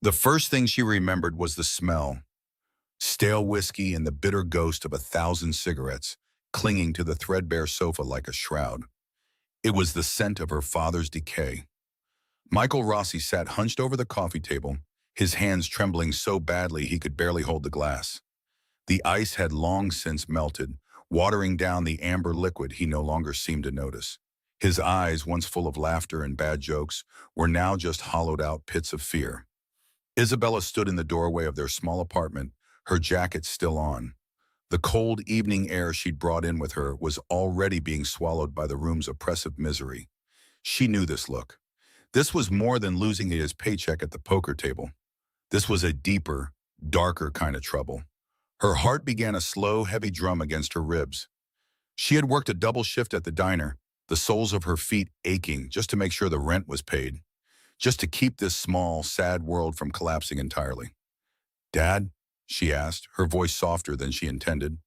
The first thing she remembered was the smell, stale whiskey and the bitter ghost of 1,000 cigarettes clinging to the threadbare sofa like a shroud. It was the scent of her father's decay. Michael Rossi sat hunched over the coffee table, his hands trembling so badly he could barely hold the glass. The ice had long since melted, watering down the amber liquid he no longer seemed to notice. His eyes, once full of laughter and bad jokes, were now just hollowed-out pits of fear. Isabella stood in the doorway of their small apartment, her jacket still on. The cold evening air she'd brought in with her was already being swallowed by the room's oppressive misery. She knew this look. This was more than losing his paycheck at the poker table. This was a deeper, darker kind of trouble. Her heart began a slow, heavy drum against her ribs. She had worked a double shift at the diner, the soles of her feet aching just to make sure the rent was paid, just to keep this small, sad world from collapsing entirely. "Dad?" she asked, her voice softer than she intended.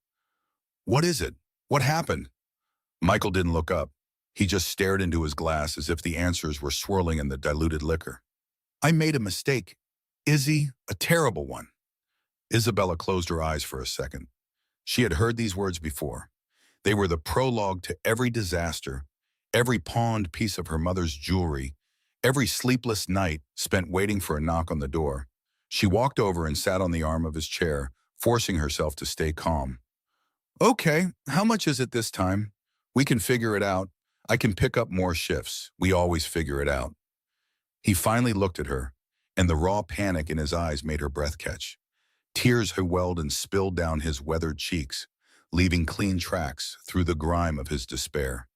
"What is it? What happened?" Michael didn't look up. He just stared into his glass as if the answers were swirling in the diluted liquor. "I made a mistake. Izzy, a terrible one." Isabella closed her eyes for a second. She had heard these words before. They were the prologue to every disaster, every pawned piece of her mother's jewelry, every sleepless night spent waiting for a knock on the door. She walked over and sat on the arm of his chair, forcing herself to stay calm. "Okay, how much is it this time? We can figure it out. I can pick up more shifts. We always figure it out." He finally looked at her, and the raw panic in his eyes made her breath catch. Tears had welled and spilled down his weathered cheeks, leaving clean tracks through the grime of his despair.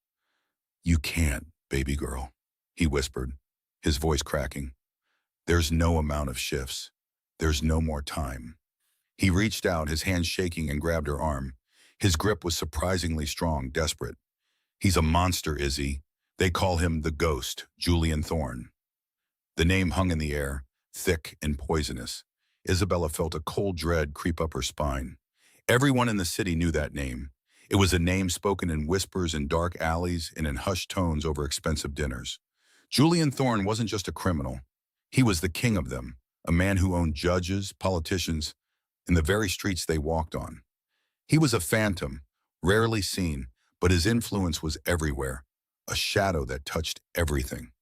"You can't, baby girl," he whispered, his voice cracking. "There's no amount of shifts. There's no more time." He reached out, his hand shaking, and grabbed her arm. His grip was surprisingly strong, desperate. "He's a monster, Izzy. They call him the Ghost, Julian Thorne." The name hung in the air, thick and poisonous. Isabella felt a cold dread creep up her spine. Everyone in the city knew that name. It was a name spoken in whispers in dark alleys and in hushed tones over expensive dinners. Julian Thorne wasn't just a criminal. He was the king of them, a man who owned judges, politicians, and the very streets they walked on. He was a phantom, rarely seen, but his influence was everywhere, a shadow that touched everything.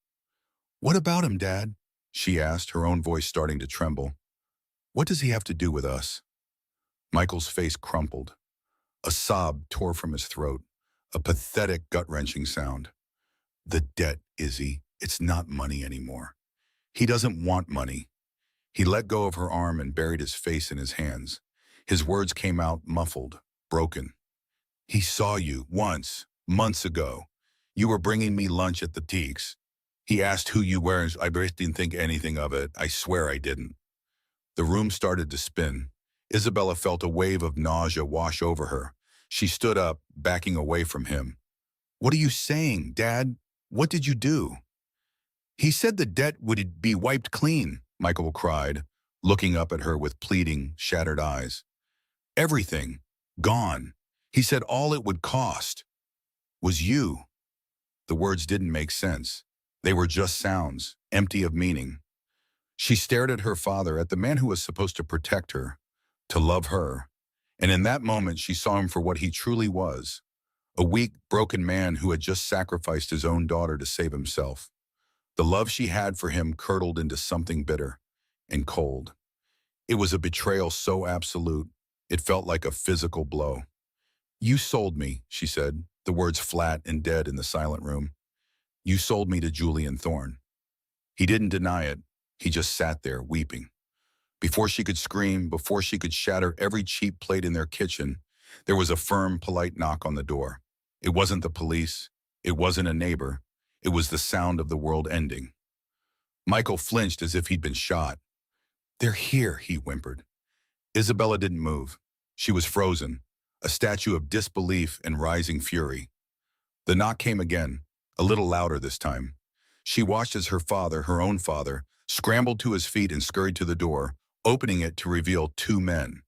"What about him, Dad?" she asked, her own voice starting to tremble. "What does he have to do with us?" Michael's face crumpled. A sob tore from his throat, a pathetic, gut-wrenching sound. "The debt, Izzy. It's not money anymore. He doesn't want money." He let go of her arm and buried his face in his hands. His words came out muffled, broken. "He saw you once, months ago. You were bringing me lunch at the Teaks. He asked who you were, and I didn't think anything of it. I swear I didn't." The room started to spin. Isabella felt a wave of nausea wash over her. She stood up, backing away from him. "What are you saying, Dad? What did you do?" "He said the debt would be wiped clean," Michael cried, looking up at her with pleading, shattered eyes. "Everything. Gone. He said all it would cost was you." The words didn't make sense. They were just sounds, empty of meaning. She stared at her father, at the man who was supposed to protect her, to love her, and in that moment she saw him for what he truly was, a weak, broken man who had just sacrificed his own daughter to save himself. The love she had for him curdled into something bitter and cold. It was a betrayal so absolute, it felt like a physical blow. "You sold me," she said, the words flat and dead in the silent room. "You sold me to Julian Thorne." He didn't deny it. He just sat there, weeping. Before she could scream, before she could shatter every cheap plate in their kitchen, there was a firm, polite knock on the door. It wasn't the police. It wasn't a neighbor. It was the sound of the world ending. Michael flinched as if he'd been shot. "They're here," he whimpered. Isabella didn't move. She was frozen, a statue of disbelief and rising fury. The knock came again, a little louder this time. She watched as her father, her own father, scrambled to his feet and scurried to the door, opening it to reveal two men.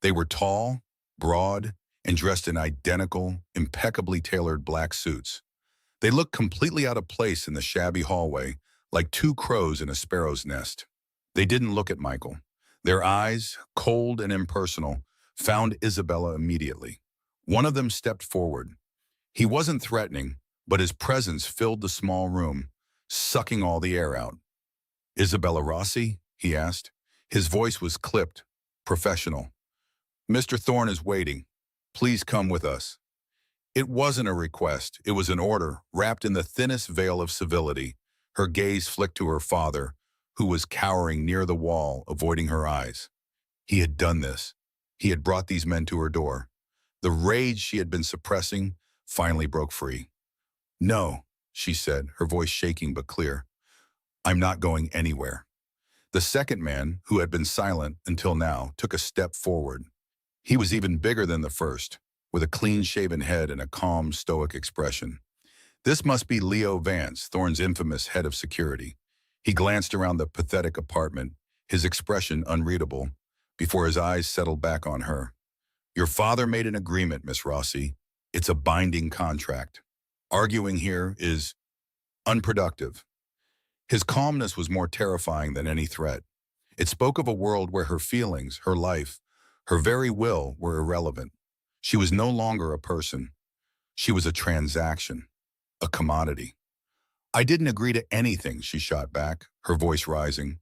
They were tall, broad, and dressed in identical, impeccably tailored black suits. They looked completely out of place in the shabby hallway, like two crows in a sparrow's nest. They didn't look at Michael. Their eyes, cold and impersonal, found Isabella immediately. One of them stepped forward. He wasn't threatening, but his presence filled the small room, sucking all the air out. "Isabella Rossi?" he asked. His voice was clipped, professional. "Mr. Thorne is waiting. Please come with us." It wasn't a request, it was an order, wrapped in the thinnest veil of civility. Her gaze flicked to her father, who was cowering near the wall, avoiding her eyes. He had done this. He had brought these men to her door. The rage she had been suppressing finally broke free. "No," she said, her voice shaking but clear. "I'm not going anywhere." The second man, who had been silent until now, took a step forward. He was even bigger than the first, with a clean-shaven head and a calm, stoic expression. This must be Leo Vance, Thorne's infamous head of security. He glanced around the pathetic apartment, his expression unreadable, before his eyes settled back on her. "Your father made an agreement, Miss Rossi. It's a binding contract. Arguing here is unproductive." His calmness was more terrifying than any threat. It spoke of a world where her feelings, her life, her very will were irrelevant. She was no longer a person. She was a transaction, a commodity. "I didn't agree to anything," she shot back, her voice rising.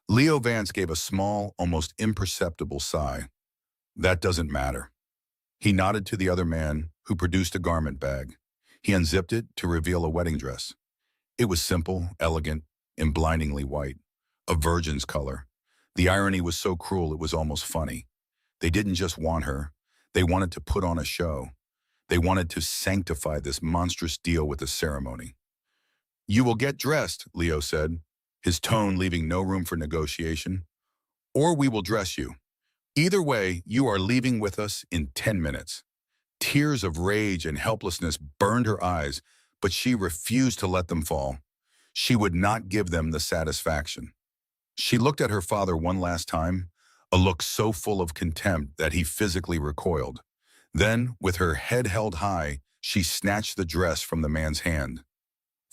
Leo Vance gave a small, almost imperceptible sigh. "That doesn't matter." He nodded to the other man, who produced a garment bag. He unzipped it to reveal a wedding dress. It was simple, elegant, and blindingly white, a virgin's color. The irony was so cruel it was almost funny. They didn't just want her. They wanted to put on a show. They wanted to sanctify this monstrous deal with a ceremony. "You will get dressed," Leo said, his tone leaving no room for negotiation. "Or we will dress you. Either way, you are leaving with us in 10 minutes. Tears of rage and helplessness burned her eyes, but she refused to let them fall. She would not give them the satisfaction. She looked at her father one last time, a look so full of contempt that he physically recoiled. Then, with her head held high, she snatched the dress from the man's hand.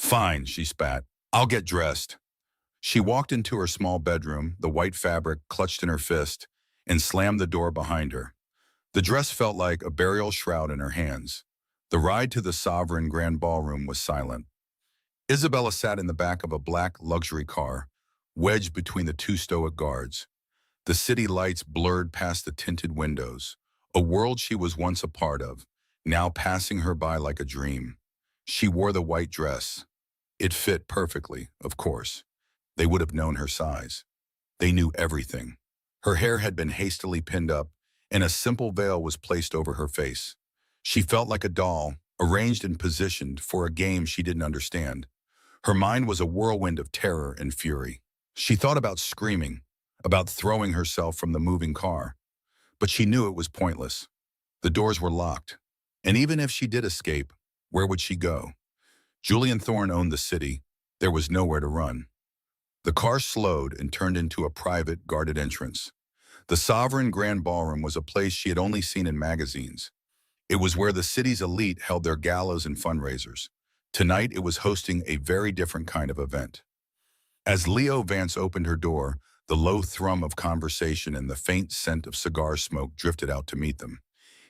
"Fine," she spat. "I'll get dressed." She walked into her small bedroom, the white fabric clutched in her fist, and slammed the door behind her. The dress felt like a burial shroud in her hands. The ride to the Sovereign Grand Ballroom was silent. Isabella sat in the back of a black luxury car, wedged between the two stoic guards. The city lights blurred past the tinted windows, a world she was once a part of, now passing her by like a dream. She wore the white dress. It fit perfectly, of course. They would have known her size. They knew everything. Her hair had been hastily pinned up, and a simple veil was placed over her face. She felt like a doll, arranged and positioned for a game she didn't understand. Her mind was a whirlwind of terror and fury. She thought about screaming, about throwing herself from the moving car. But she knew it was pointless. The doors were locked. And even if she did escape, where would she go? Julian Thorne owned the city. There was nowhere to run. The car slowed and turned into a private, guarded entrance. The Sovereign Grand Ballroom was a place she had only seen in magazines. It was where the city's elite held their galas and fundraisers. Tonight, it was hosting a very different kind of event. As Leo Vance opened her door, the low thrum of conversation and the faint scent of cigar smoke drifted out to meet them.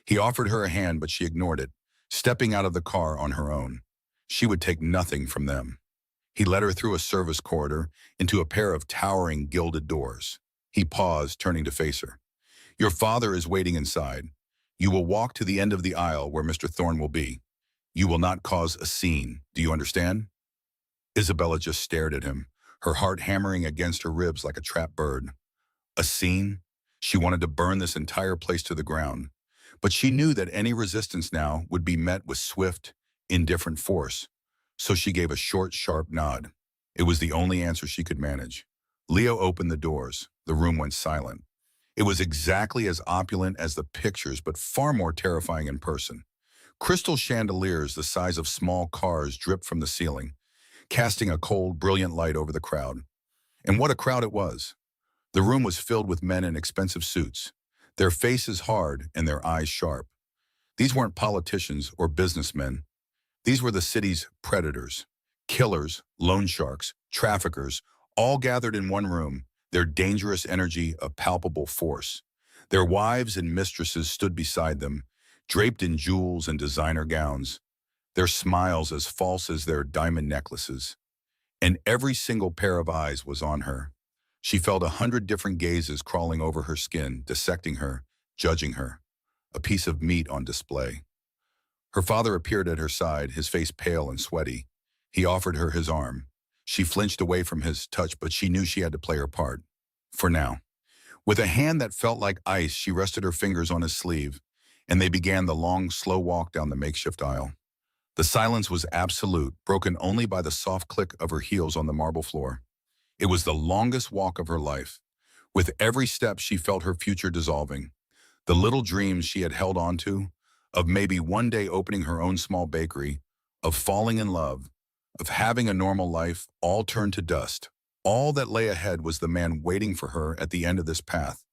He offered her a hand, but she ignored it, stepping out of the car on her own. She would take nothing from them. He led her through a service corridor into a pair of towering gilded doors. He paused, turning to face her. "Your father is waiting inside. You will walk to the end of the aisle where Mr. Thorne will be. You will not cause a scene. Do you understand?" Isabella just stared at him, her heart hammering against her ribs like a trapped bird. A scene? She wanted to burn this entire place to the ground. But she knew that any resistance now would be met with swift, indifferent force. So she gave a short, sharp nod. It was the only answer she could manage. Leo opened the doors. The room went silent. It was exactly as opulent as the pictures, but far more terrifying in person. Crystal chandeliers the size of small cars dripped from the ceiling, casting a cold, brilliant light over the crowd. And what a crowd it was. The room was filled with men in expensive suits, their faces hard and their eyes sharp. These weren't politicians or businessmen. These were the city's predators, killers, loan sharks, traffickers, all gathered in one room, their dangerous energy a palpable force. Their wives and mistresses stood beside them, draped in jewels and designer gowns, their smiles as false as their diamond necklaces. And every single pair of eyes was on her. She felt 100 different gazes crawling over her skin, dissecting her, judging her, a piece of meat on display. Her father appeared at her side, his face pale and sweaty. He offered her his arm. She flinched away from his touch, but she knew she had to play her part. For now. With a hand that felt like ice, she rested her fingers on his sleeve, and they began the long, slow walk down the makeshift aisle. The silence was absolute, broken only by the soft click of her heels on the marble floor. It was the longest walk of her life. With every step, she felt her future dissolving. The little dreams she had held on to, of maybe one day opening her own small bakery, of falling in love, of having a normal life, all turned to dust. All that lay ahead was the man waiting for her at the end of this path.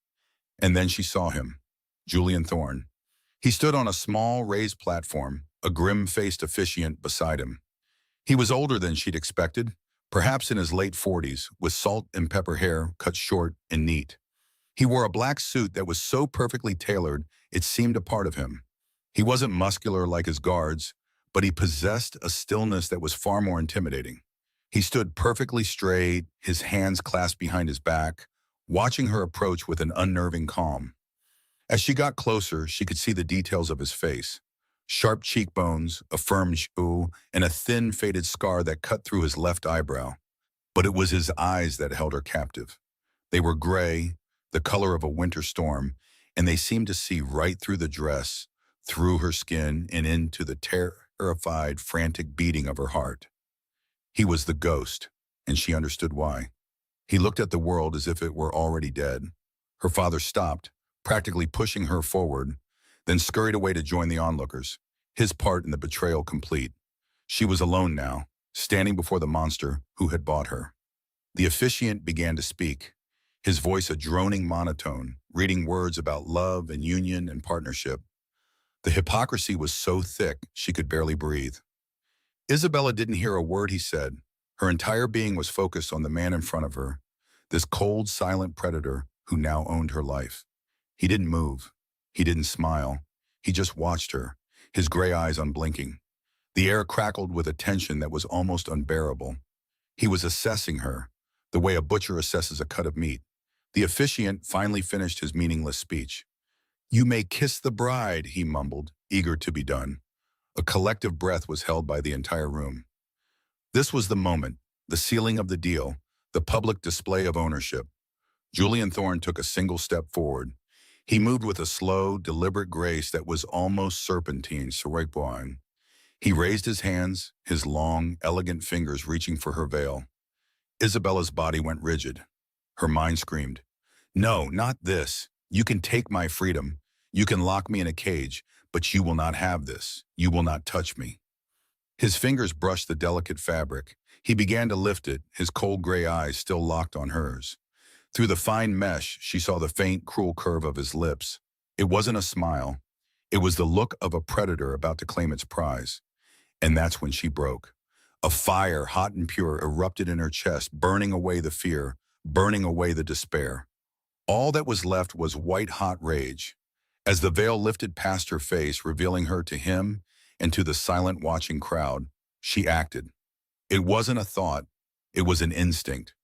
And then she saw him, Julian Thorne. He stood on a small, raised platform, a grim-faced officiant beside him. He was older than she'd expected, perhaps in his late 40s, with salt and pepper hair cut short and neat. He wore a black suit that was so perfectly tailored it seemed a part of him. He wasn't muscular like his guards, but he possessed a stillness that was far more intimidating. He stood perfectly straight, his hands clasped behind his back, watching her approach with an unnerving calm. As she got closer, she could see the details of his face. Sharp cheekbones, a firm jaw, and a thin, faded scar that cut through his left eyebrow. But it was his eyes that held her captive. They were gray, the color of a winter storm, and they seemed to see right through the dress, through her skin, and into the terrified, frantic beating of her heart. He was the ghost, and she understood why. He looked at the world as if it were already dead. Her father stopped, practically pushing her forward, then scurried away to join the onlookers, his part in the betrayal complete. She was alone now, standing before the monster who had bought her. The officiant began to speak, his voice a droning monotone, reading words about love and union and partnership. The hypocrisy was so thick she could barely breathe. Isabella didn't hear a word he said. Her entire being was focused on the man in front of her, this cold, silent predator who now owned her life. He didn't move. He didn't smile. He just watched her, his gray eyes unblinking. The air crackled with a tension that was almost unbearable. He was assessing her, the way a butcher assesses a cut of meat. The officiant finally finished his meaningless speech. "You may kiss the bride," he mumbled, eager to be done. A collective breath was held by the entire room. This was the moment, the sealing of the deal, the public display of ownership. Julian Thorne took a single step forward. He moved with a slow, deliberate grace that was almost serpentine, Soroipoin. He raised his hands, his long, elegant fingers reaching for her veil. Isabella's body went rigid. Her mind screamed, "No, not this. You can take my freedom. You can lock me in a cage, but you will not have this. You will not touch me." His fingers brushed the delicate fabric. He began to lift it, his cold gray eyes still locked on hers. Through the fine mesh, she saw the faint, cruel curve of his lips. It wasn't a smile. It was the look of a predator about to claim its prize. And that's when she broke. A fire, hot and pure, erupted in her chest, burning away the fear, burning away the despair. All that was left was white-hot rage. As the veil lifted past her face, revealing her to him and to the silent watching crowd, she acted. It wasn't a thought. It was an instinct.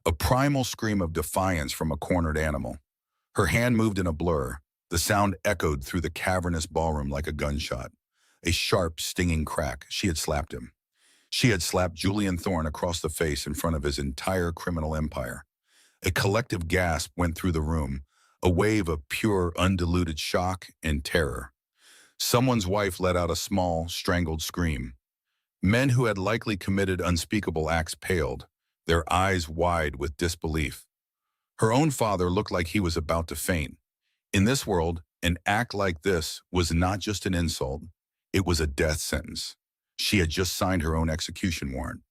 A primal scream of defiance from a cornered animal. Her hand moved in a blur. The sound echoed through the cavernous ballroom like a gunshot. A sharp, stinging crack. She had slapped him. She had slapped Julian Thorne across the face in front of his entire criminal empire. A collective gasp went through the room, a wave of pure, undiluted shock and terror. Someone's wife let out a small, strangled scream. Men who had likely committed unspeakable acts paled, their eyes wide with disbelief. Her own father looked like he was about to faint. In this world, an act like this was not just an insult, it was a death sentence. She had just signed her own execution warrant.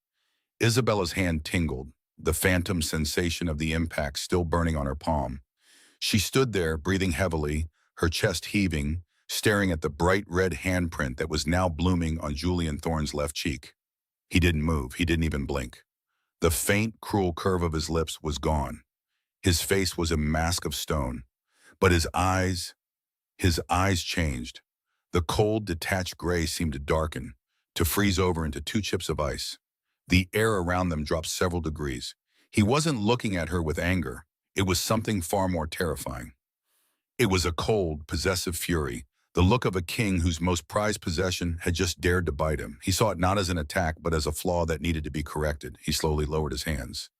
Isabella's hand tingled, the phantom sensation of the impact still burning on her palm. She stood there, breathing heavily, her chest heaving, staring at the bright red handprint that was now blooming on Julian Thorne's left cheek. He didn't move, he didn't even blink. The faint, cruel curve of his lips was gone. His face was a mask of stone, but his eyes changed. The cold, detached gray seemed to darken, to freeze over into two chips of ice. The air around them dropped several degrees. He wasn't looking at her with anger. It was something far more terrifying. It was a cold, possessive fury, the look of a king whose most prized possession had just dared to bite him. He saw it not as an attack, but as a flaw that needed to be corrected. He slowly lowered his hands.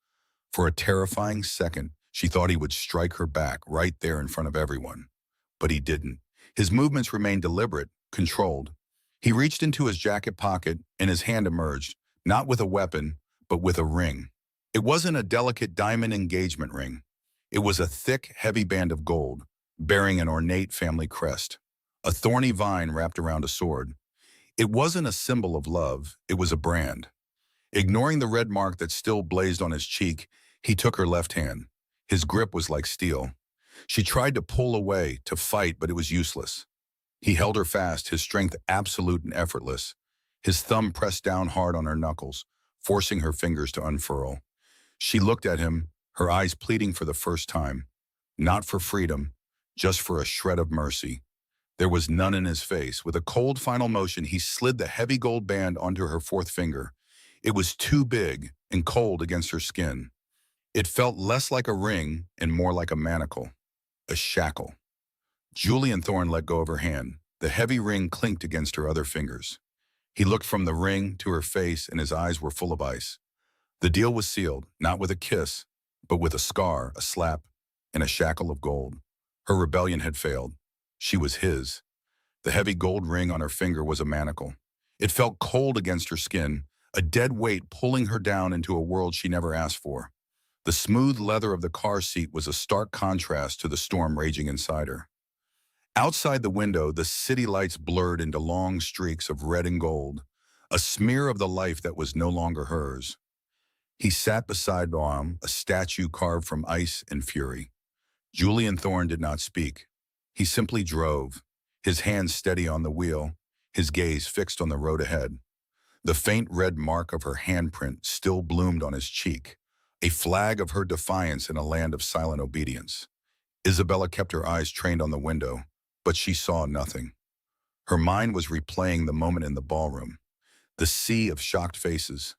For a terrifying second, she thought he would strike her back right there in front of everyone. But he didn't. His movements remained deliberate, controlled. He reached into his jacket pocket and his hand emerged, not with a weapon, but with a ring. It wasn't a delicate diamond engagement ring. It was a thick, heavy band of gold, bearing an ornate family crest. A thorny vine wrapped around a sword. It wasn't a symbol of love, it was a brand. Ignoring the red mark that still blazed on his cheek, he took her left hand. His grip was like steel. She tried to pull away, to fight, but it was useless. He held her fast, his strength absolute and effortless. His thumb pressed down hard on her knuckles, forcing her fingers to unfurl. She looked at him, her eyes pleading for the first time. Not for freedom, just for a shred of mercy. There was none in his face. With a cold final motion, he slid the heavy gold band onto her fourth finger. It was too big and cold against her skin. It felt less like a ring and more like a manacle, a shackle. Julian Thorne let go of her hand. The heavy ring clinked against her other fingers. He looked from the ring to her face, and his eyes were full of ice. The deal was sealed, not with a kiss, but with a scar, a slap, and a shackle of gold. Her rebellion had failed. She was his. The heavy gold ring on her finger was a manacle. It felt cold against her skin, a dead weight pulling her down into a world she never asked for. The smooth leather of the car seat was a stark contrast to the storm raging inside her. Outside the window, the city lights blurred into long streaks of red and gold, a smear of the life that was no longer hers. He sat beside Baum, a statue carved from ice and fury. Julian Thorne did not speak. He simply drove, his hands steady on the wheel, his gaze fixed on the road ahead. The faint red mark of her handprint still bloomed on his cheek, a flag of her defiance in a land of silent obedience. Isabella kept her eyes trained on the window, but she saw nothing. Her mind was replaying the moment in the ballroom, the sea of shocked faces,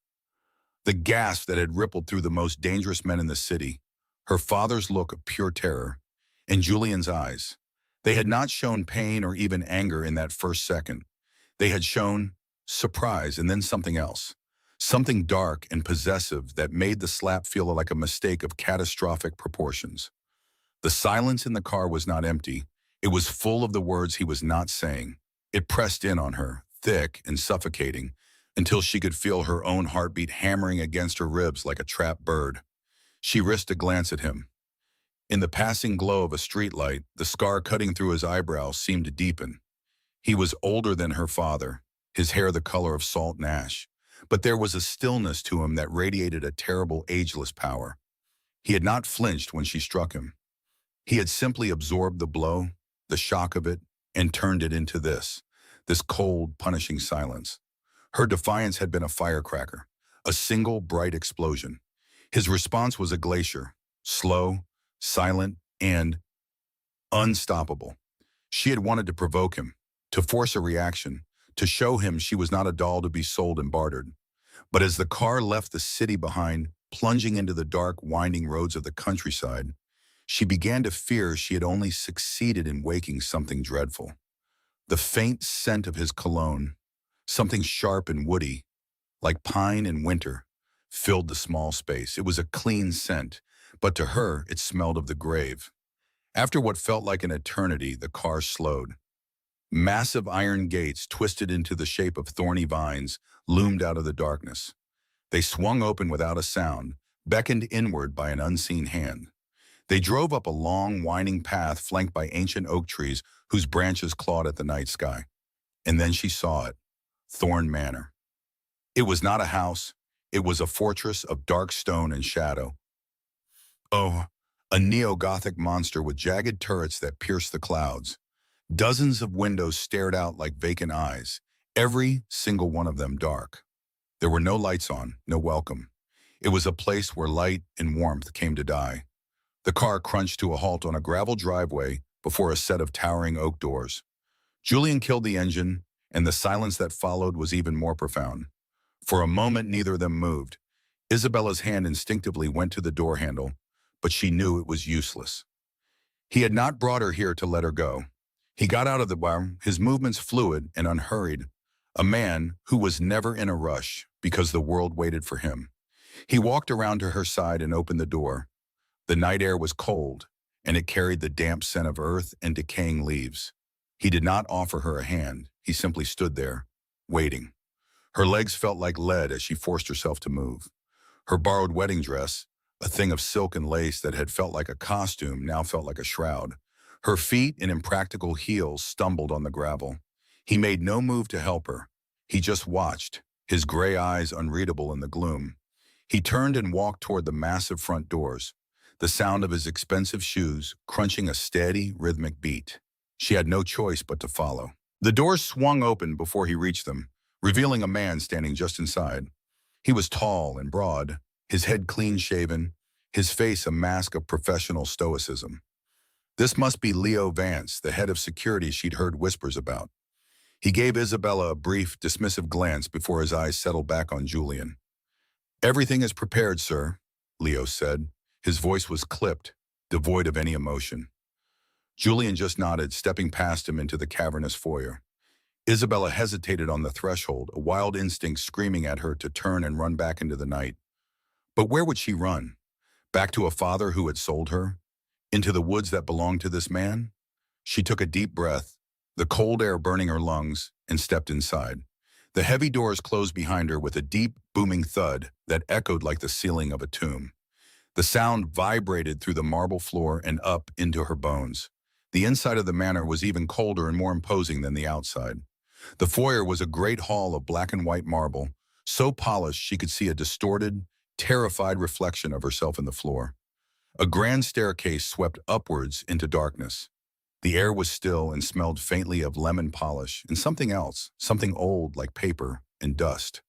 the gasp that had rippled through the most dangerous men in the city, her father's look of pure terror, and Julian's eyes. They had not shown pain or even anger in that first second. They had shown surprise and then something else, something dark and possessive that made the slap feel like a mistake of catastrophic proportions. The silence in the car was not empty. It was full of the words he was not saying. It pressed in on her, thick and suffocating, until she could feel her own heartbeat hammering against her ribs like a trapped bird. She risked a glance at him. In the passing glow of a streetlight, the scar cutting through his eyebrow seemed to deepen. He was older than her father, his hair the color of salt and ash, but there was a stillness to him that radiated a terrible, ageless power. He had not flinched when she struck him. He had simply absorbed the blow, the shock of it, and turned it into this cold, punishing silence. Her defiance had been a firecracker, a single bright explosion. His response was a glacier, slow, silent, and unstoppable. She had wanted to provoke him, to force a reaction, to show him she was not a doll to be sold and bartered. But as the car left the city behind, plunging into the dark, winding roads of the countryside, she began to fear she had only succeeded in waking something dreadful. The faint scent of his cologne, something sharp and woody, like pine in winter, filled the small space. It was a clean scent, but to her it smelled of the grave. After what felt like an eternity, the car slowed. Massive iron gates, twisted into the shape of thorny vines, loomed out of the darkness. They swung open without a sound, beckoned inward by an unseen hand. They drove up a long, winding path flanked by ancient oak trees whose branches clawed at the night sky. And then she saw it, Thorne Manor. It was not a house. It was a fortress of dark stone and shadow. Oh, a neo-Gothic monster with jagged turrets that pierced the clouds. Dozens of windows stared out like vacant eyes, every single one of them dark. There were no lights on, no welcome. It was a place where light and warmth came to die. The car crunched to a halt on a gravel driveway before a set of towering oak doors. Julian killed the engine, and the silence that followed was even more profound. For a moment, neither of them moved. Isabella's hand instinctively went to the door handle, but she knew it was useless. He had not brought her here to let her go. He got out of the bar, his movements fluid and unhurried, a man who was never in a rush because the world waited for him. He walked around to her side and opened the door. The night air was cold, and it carried the damp scent of earth and decaying leaves. He did not offer her a hand. He simply stood there, waiting. Her legs felt like lead as she forced herself to move. Her borrowed wedding dress, a thing of silk and lace that had felt like a costume, now felt like a shroud. Her feet in impractical heels stumbled on the gravel. He made no move to help her. He just watched, his gray eyes unreadable in the gloom. He turned and walked toward the massive front doors, the sound of his expensive shoes crunching a steady, rhythmic beat. She had no choice but to follow. The doors swung open before he reached them, revealing a man standing just inside. He was tall and broad, his head clean-shaven, his face a mask of professional stoicism. This must be Leo Vance, the head of security she'd heard whispers about. He gave Isabella a brief, dismissive glance before his eyes settled back on Julian. "Everything is prepared, sir," Leo said. His voice was clipped, devoid of any emotion. Julian just nodded, stepping past him into the cavernous foyer. Isabella hesitated on the threshold, a wild instinct screaming at her to turn and run back into the night. But where would she run? Back to a father who had sold her? Into the woods that belonged to this man? She took a deep breath, the cold air burning her lungs, and stepped inside. The heavy doors closed behind her with a deep, booming thud that echoed like the ceiling of a tomb. The sound vibrated through the marble floor and up into her bones. The inside of the manor was even colder and more imposing than the outside. The foyer was a great hall of black and white marble, so polished she could see a distorted, terrified reflection of herself in the floor. A grand staircase swept upwards into darkness. The air was still and smelled faintly of lemon polish and something else, something old like paper and dust.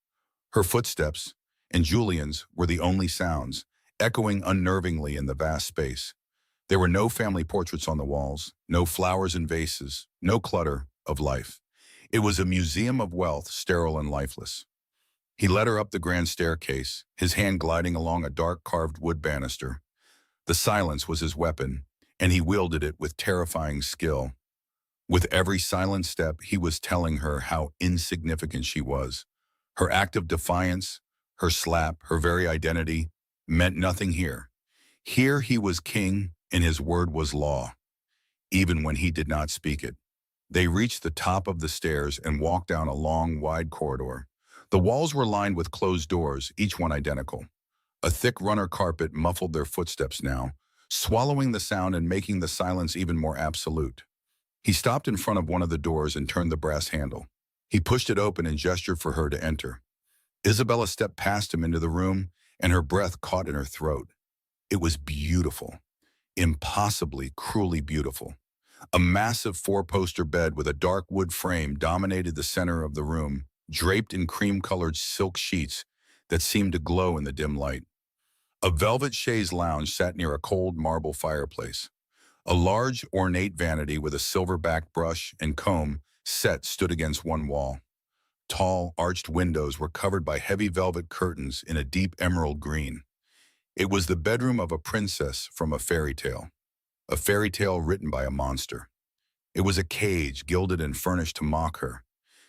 Her footsteps, and Julian's, were the only sounds, echoing unnervingly in the vast space. There were no family portraits on the walls, no flowers in vases, no clutter of life. It was a museum of wealth, sterile and lifeless. He led her up the grand staircase, his hand gliding along a dark carved wood banister. The silence was his weapon, and he wielded it with terrifying skill. With every silent step, he was telling her how insignificant she was. Her act of defiance, her slap, her very identity, meant nothing here. Here he was king, and his word was law, even when he did not speak it. They reached the top of the stairs and walked down a long, wide corridor. The walls were lined with closed doors, each one identical. A thick runner carpet muffled their footsteps now, swallowing the sound and making the silence even more absolute. He stopped in front of one of the doors and turned the brass handle. He pushed it open and gestured for her to enter. Isabella stepped past him into the room, and her breath caught in her throat. It was beautiful, impossibly, cruelly beautiful. A massive four-poster bed with a dark wood frame dominated the center of the room, draped in cream-colored silk sheets that seemed to glow in the dim light. A velvet chaise lounge sat near a cold marble fireplace. A large, ornate vanity with a silver-backed brush and comb set stood against one wall. Tall, arched windows were covered by heavy velvet curtains in a deep emerald green. It was the bedroom of a princess from a fairy tale written by a monster. It was a cage gilded and furnished to mock her.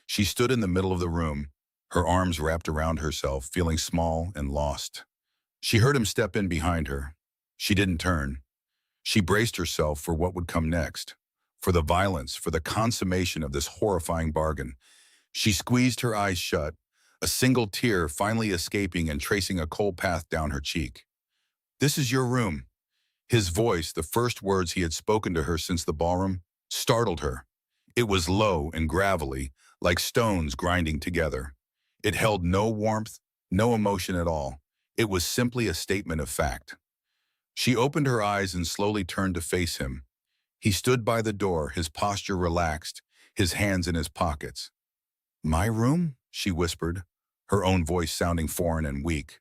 She stood in the middle of the room, her arms wrapped around herself, feeling small and lost. She heard him step in behind her. She didn't turn. She braced herself for what would come next, for the violence, for the consummation of this horrifying bargain. She squeezed her eyes shut, a single tear finally escaping and tracing a cold path down her cheek. "This is your room." His voice, the first words he had spoken to her since the ballroom, startled her. It was low and gravelly, like stones grinding together. It held no warmth, no emotion at all. It was simply a statement of fact. She opened her eyes and slowly turned to face him. He stood by the door, his posture relaxed, his hands in his pockets. "My room?" she whispered, her own voice sounding foreign and weak.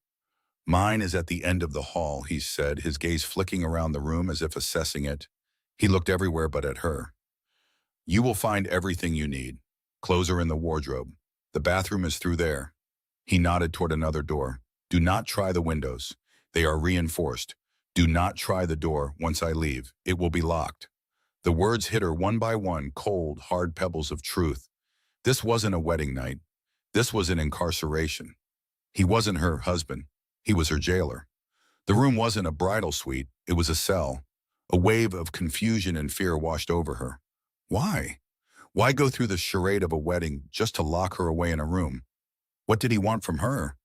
Mine is at the end of the hall, he said, his gaze flicking around the room as if assessing it. He looked everywhere but at her. You will find everything you need. Clothes are in the wardrobe. The bathroom is through there. He nodded toward another door. Do not try the windows. They are reinforced. Do not try the door once I leave. It will be locked. The words hit her one by one, cold, hard pebbles of truth. This wasn't a wedding night. This was an incarceration. He wasn't her husband. He was her jailer. The room wasn't a bridal suite. It was a cell. A wave of confusion and fear washed over her. Why? Why go through the charade of a wedding just to lock her away in a room? What did he want from her?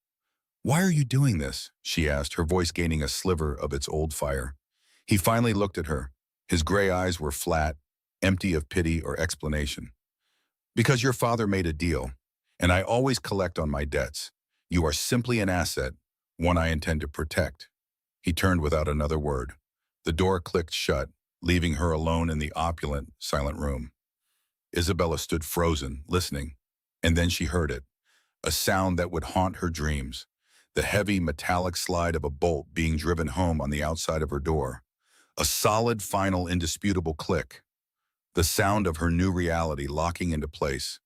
Why are you doing this? She asked, her voice gaining a sliver of its old fire. He finally looked at her. His gray eyes were flat, empty of pity or explanation. Because your father made a deal, and I always collect on my debts. You are simply an asset, one I intend to protect. He turned without another word. The door clicked shut, leaving her alone in the opulent, silent room. Isabella stood frozen, listening, and then she heard it, a sound that would haunt her dreams, the heavy, metallic slide of a bolt being driven home on the outside of her door. A solid, final, indisputable click. The sound of her new reality locking into place.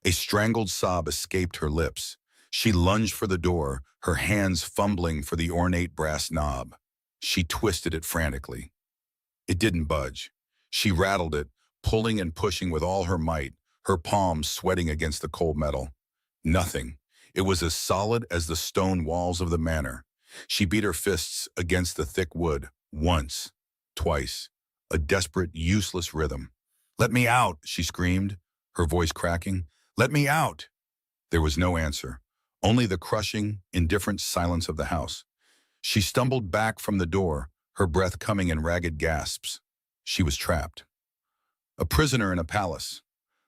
A strangled sob escaped her lips. She lunged for the door, her hands fumbling for the ornate brass knob. She twisted it frantically. It didn't budge. She rattled it, pulling and pushing with all her might, her palms sweating against the cold metal. Nothing. It was as solid as the stone walls of the manor. She beat her fists against the thick wood, once, twice, a desperate, useless rhythm. "Let me out," she screamed, her voice cracking. "Let me out." There was no answer, only the crushing, indifferent silence of the house. She stumbled back from the door, her breath coming in ragged gasps. She was trapped. A prisoner in a palace.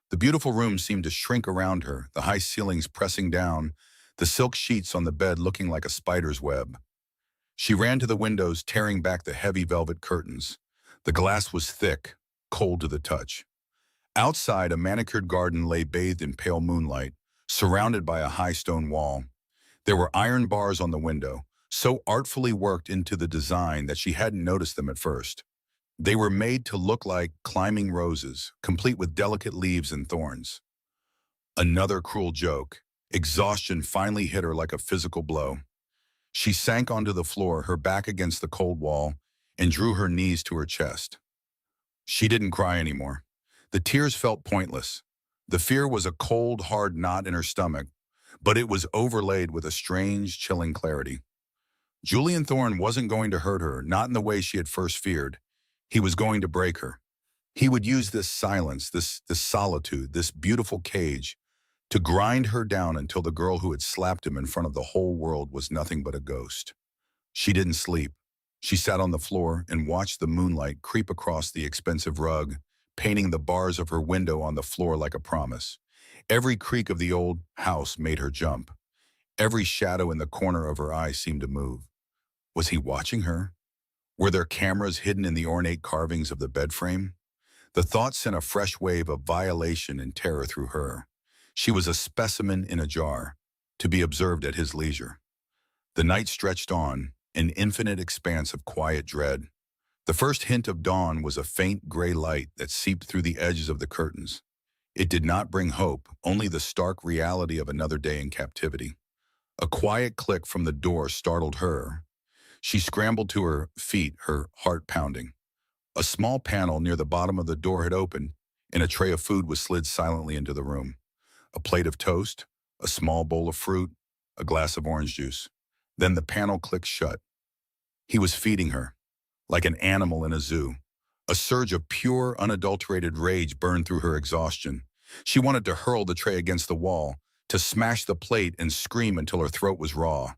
The beautiful room seemed to shrink around her, the high ceilings pressing down, the silk sheets on the bed looking like a spider's web. She ran to the windows, tearing back the heavy velvet curtains. The glass was thick, cold to the touch. Outside, a manicured garden lay bathed in pale moonlight, surrounded by a high stone wall. There were iron bars on the window, so artfully worked into the design that she hadn't noticed them at first. They were made to look like climbing roses, complete with delicate leaves and thorns. Another cruel joke. Exhaustion finally hit her like a physical blow. She sank onto the floor, her back against the cold wall, and drew her knees to her chest. She didn't cry anymore. The tears felt pointless. The fear was a cold, hard knot in her stomach, but it was overlaid with a strange, chilling clarity. Julian Thorne wasn't going to hurt her, not in the way she had first feared. He was going to break her. He would use this silence, this solitude, this beautiful cage, to grind her down until the girl who had slapped him in front of the whole world was nothing but a ghost. She didn't sleep. She sat on the floor and watched the moonlight creep across the expensive rug, painting the bars of her window on the floor like a promise. Every creak of the old house made her jump. Every shadow in the corner of her eye seemed to move. Was he watching her? Were there cameras hidden in the ornate carvings of the bed frame? The thought sent a fresh wave of violation and terror through her. She was a specimen in a jar, to be observed at his leisure. The night stretched on, an infinite expanse of quiet dread. The first hint of dawn was a faint gray light that seeped through the edges of the curtains. It did not bring hope, only the stark reality of another day in captivity. A quiet click from the door startled her. She scrambled to her feet, her heart pounding. A small panel near the bottom of the door had opened, and a tray of food was slid silently into the room. A plate of toast, a small bowl of fruit, a glass of orange juice. Then the panel clicked shut. He was feeding her, like an animal in a zoo. A surge of pure, unadulterated rage burned through her exhaustion. She wanted to hurl the tray against the wall, to smash the plate and scream until her throat was raw.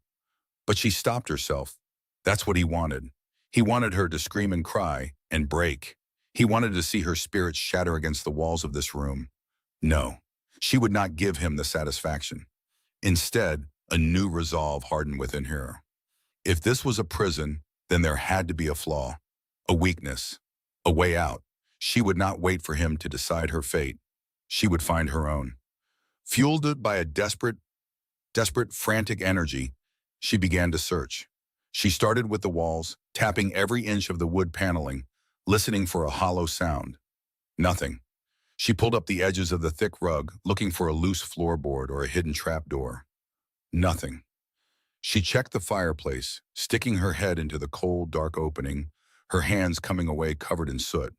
But she stopped herself. That's what he wanted. He wanted her to scream and cry and break. He wanted to see her spirit shatter against the walls of this room. No, she would not give him the satisfaction. Instead, a new resolve hardened within her. If this was a prison, then there had to be a flaw, a weakness, a way out. She would not wait for him to decide her fate. She would find her own. Fueled by a desperate, frantic energy, she began to search. She started with the walls, tapping every inch of the wood paneling, listening for a hollow sound. Nothing. She pulled up the edges of the thick rug, looking for a loose floorboard or a hidden trapdoor. Nothing. She checked the fireplace, sticking her head into the cold, dark opening, her hands coming away covered in soot.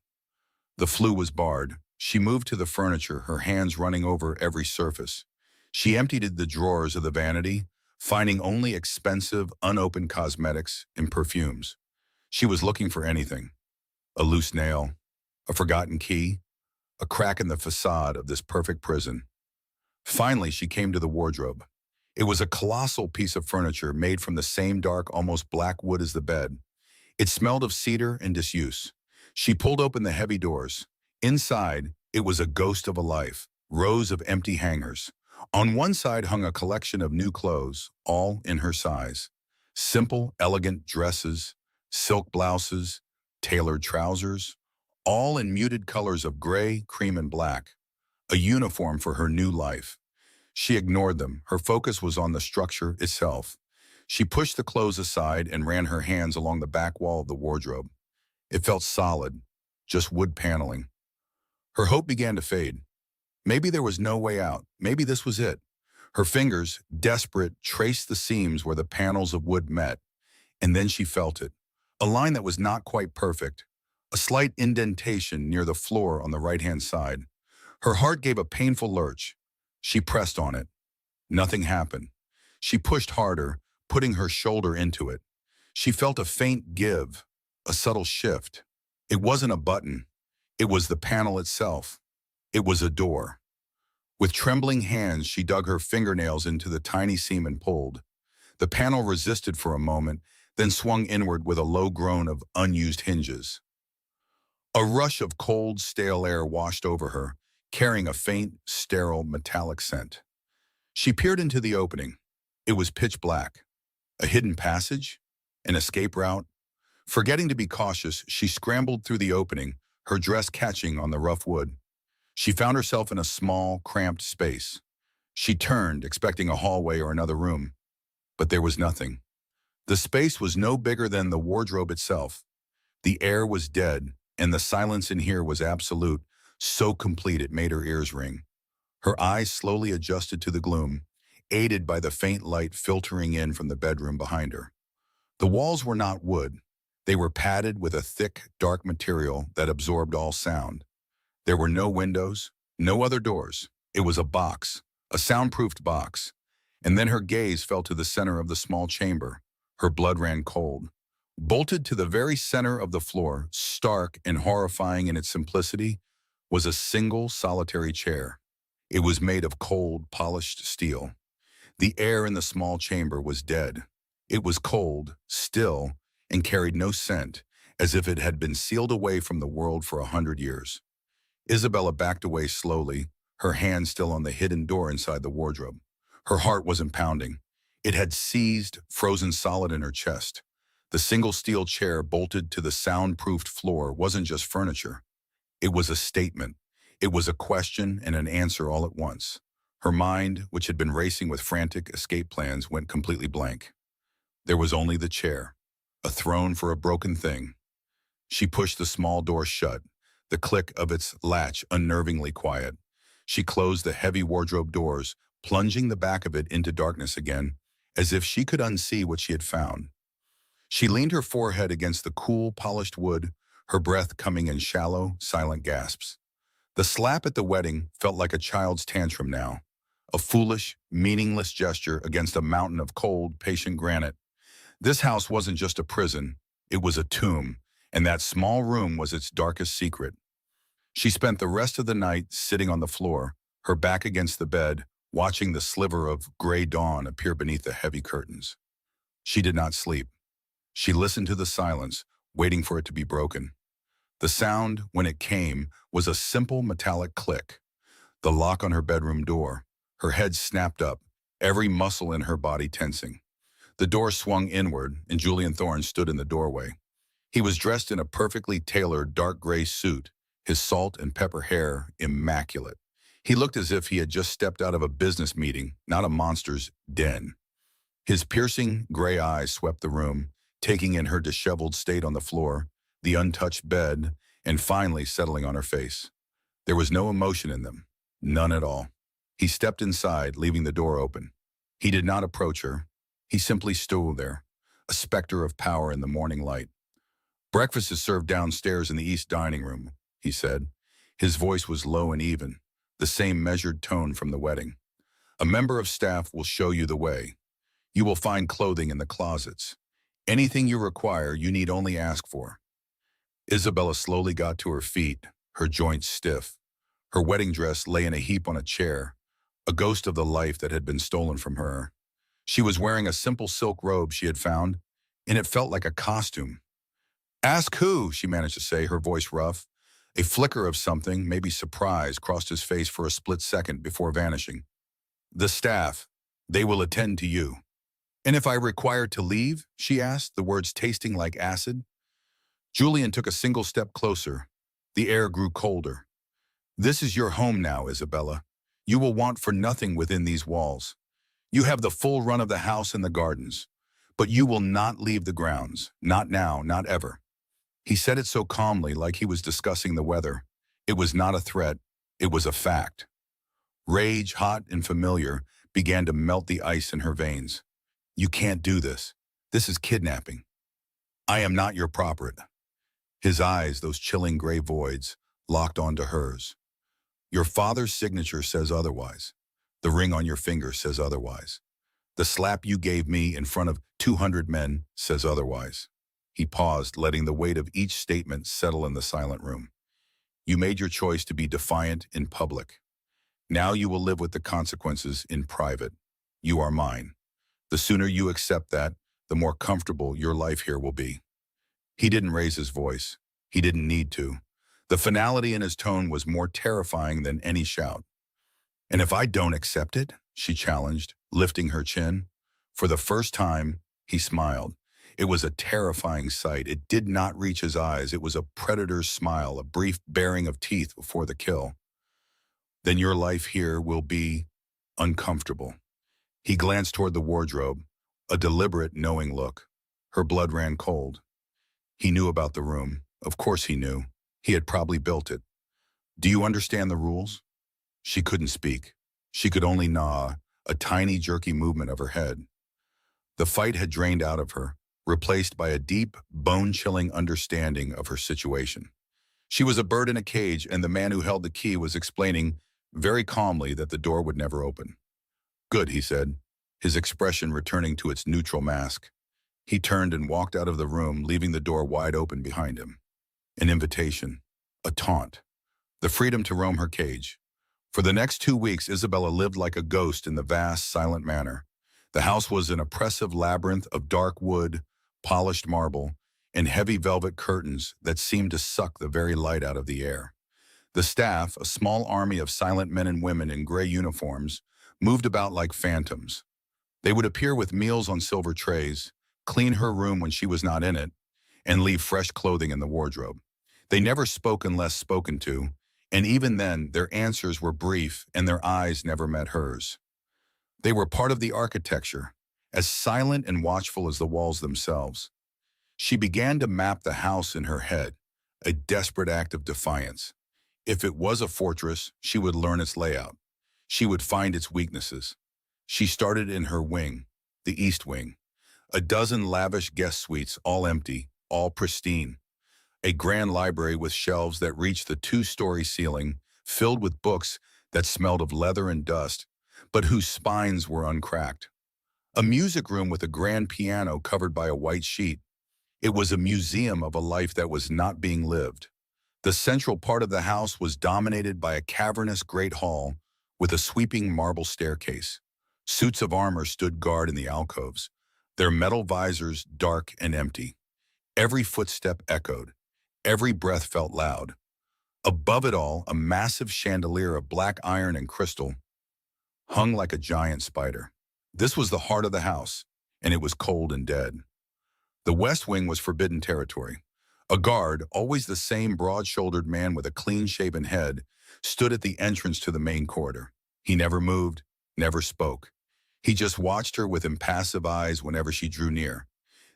The flue was barred. She moved to the furniture, her hands running over every surface. She emptied the drawers of the vanity, finding only expensive, unopened cosmetics and perfumes. She was looking for anything. A loose nail, a forgotten key, a crack in the facade of this perfect prison. Finally, she came to the wardrobe. It was a colossal piece of furniture made from the same dark, almost black wood as the bed. It smelled of cedar and disuse. She pulled open the heavy doors. Inside, it was a ghost of a life, rows of empty hangers. On one side hung a collection of new clothes, all in her size. Simple, elegant dresses, silk blouses, tailored trousers, all in muted colors of gray, cream, and black. A uniform for her new life. She ignored them. Her focus was on the structure itself. She pushed the clothes aside and ran her hands along the back wall of the wardrobe. It felt solid, just wood paneling. Her hope began to fade. Maybe there was no way out. Maybe this was it. Her fingers, desperate, traced the seams where the panels of wood met, and then she felt it. A line that was not quite perfect, a slight indentation near the floor on the right-hand side. Her heart gave a painful lurch. She pressed on it. Nothing happened. She pushed harder, putting her shoulder into it. She felt a faint give, a subtle shift. It wasn't a button. It was the panel itself. It was a door. With trembling hands, she dug her fingernails into the tiny seam and pulled. The panel resisted for a moment, then swung inward with a low groan of unused hinges. A rush of cold, stale air washed over her, carrying a faint, sterile, metallic scent. She peered into the opening. It was pitch black. A hidden passage? An escape route? Forgetting to be cautious, she scrambled through the opening, her dress catching on the rough wood. She found herself in a small, cramped space. She turned, expecting a hallway or another room. But there was nothing. The space was no bigger than the wardrobe itself. The air was dead, and the silence in here was absolute, so complete it made her ears ring. Her eyes slowly adjusted to the gloom, aided by the faint light filtering in from the bedroom behind her. The walls were not wood. They were padded with a thick, dark material that absorbed all sound. There were no windows, no other doors. It was a box, a soundproofed box. And then her gaze fell to the center of the small chamber. Her blood ran cold. Bolted to the very center of the floor, stark and horrifying in its simplicity, was a single solitary chair. It was made of cold, polished steel. The air in the small chamber was dead. It was cold, still, and carried no scent, as if it had been sealed away from the world for 100 years. Isabella backed away slowly, her hand still on the hidden door inside the wardrobe. Her heart wasn't pounding. It had seized, frozen solid in her chest. The single steel chair bolted to the soundproofed floor wasn't just furniture. It was a statement. It was a question and an answer all at once. Her mind, which had been racing with frantic escape plans, went completely blank. There was only the chair, a throne for a broken thing. She pushed the small door shut, the click of its latch unnervingly quiet. She closed the heavy wardrobe doors, plunging the back of it into darkness again, as if she could unsee what she had found. She leaned her forehead against the cool, polished wood, her breath coming in shallow, silent gasps. The slap at the wedding felt like a child's tantrum now, a foolish, meaningless gesture against a mountain of cold, patient granite. This house wasn't just a prison, it was a tomb, and that small room was its darkest secret. She spent the rest of the night sitting on the floor, her back against the bed, watching the sliver of gray dawn appear beneath the heavy curtains. She did not sleep. She listened to the silence, waiting for it to be broken. The sound, when it came, was a simple metallic click. The lock on her bedroom door. Her head snapped up, every muscle in her body tensing. The door swung inward, and Julian Thorne stood in the doorway. He was dressed in a perfectly tailored dark gray suit, his salt and pepper hair immaculate. He looked as if he had just stepped out of a business meeting, not a monster's den. His piercing gray eyes swept the room, taking in her disheveled state on the floor, the untouched bed, and finally settling on her face. There was no emotion in them, none at all. He stepped inside, leaving the door open. He did not approach her. He simply stood there, a specter of power in the morning light. "Breakfast is served downstairs in the east dining room," he said. His voice was low and even, the same measured tone from the wedding. "A member of staff will show you the way. You will find clothing in the closets. Anything you require, you need only ask for." Isabella slowly got to her feet, her joints stiff. Her wedding dress lay in a heap on a chair, a ghost of the life that had been stolen from her. She was wearing a simple silk robe she had found, and it felt like a costume. "Ask who?" she managed to say, her voice rough. A flicker of something, maybe surprise, crossed his face for a split second before vanishing. "The staff. They will attend to you." "And if I require to leave?" she asked, the words tasting like acid. Julian took a single step closer. The air grew colder. "This is your home now, Isabella. You will want for nothing within these walls. You have the full run of the house and the gardens. But you will not leave the grounds. Not now, not ever." He said it so calmly, like he was discussing the weather. It was not a threat. It was a fact. Rage, hot and familiar, began to melt the ice in her veins. "You can't do this. This is kidnapping. I am not your property." His eyes, those chilling gray voids, locked onto hers. "Your father's signature says otherwise. The ring on your finger says otherwise. The slap you gave me in front of 200 men says otherwise." He paused, letting the weight of each statement settle in the silent room. "You made your choice to be defiant in public. Now you will live with the consequences in private. You are mine. The sooner you accept that, the more comfortable your life here will be." He didn't raise his voice. He didn't need to. The finality in his tone was more terrifying than any shout. "And if I don't accept it?" she challenged, lifting her chin. For the first time, he smiled. It was a terrifying sight. It did not reach his eyes. It was a predator's smile, a brief baring of teeth before the kill. "Then your life here will be uncomfortable." He glanced toward the wardrobe, a deliberate, knowing look. Her blood ran cold. He knew about the room. Of course he knew. He had probably built it. "Do you understand the rules?" She couldn't speak. She could only nod, a tiny jerky movement of her head. The fight had drained out of her, replaced by a deep, bone-chilling understanding of her situation. She was a bird in a cage, and the man who held the key was explaining very calmly that the door would never open. "Good," he said, his expression returning to its neutral mask. He turned and walked out of the room, leaving the door wide open behind him. An invitation, a taunt, the freedom to roam her cage. For the next 2 weeks, Isabella lived like a ghost in the vast, silent manor. The house was an oppressive labyrinth of dark wood, polished marble, and heavy velvet curtains that seemed to suck the very light out of the air. The staff, a small army of silent men and women in gray uniforms, moved about like phantoms. They would appear with meals on silver trays, clean her room when she was not in it, and leave fresh clothing in the wardrobe. They never spoke unless spoken to, and even then, their answers were brief and their eyes never met hers. They were part of the architecture, as silent and watchful as the walls themselves. She began to map the house in her head, a desperate act of defiance. If it was a fortress, she would learn its layout. She would find its weaknesses. She started in her wing, the East Wing. A dozen lavish guest suites, all empty, all pristine. A grand library with shelves that reached the 2-story ceiling, filled with books that smelled of leather and dust, but whose spines were uncracked. A music room with a grand piano covered by a white sheet. It was a museum of a life that was not being lived. The central part of the house was dominated by a cavernous great hall with a sweeping marble staircase. Suits of armor stood guard in the alcoves, their metal visors dark and empty. Every footstep echoed. Every breath felt loud. Above it all, a massive chandelier of black iron and crystal hung like a giant spider. This was the heart of the house, and it was cold and dead. The West Wing was forbidden territory. A guard, always the same broad-shouldered man with a clean-shaven head, stood at the entrance to the main corridor. He never moved, never spoke. He just watched her with impassive eyes whenever she drew near.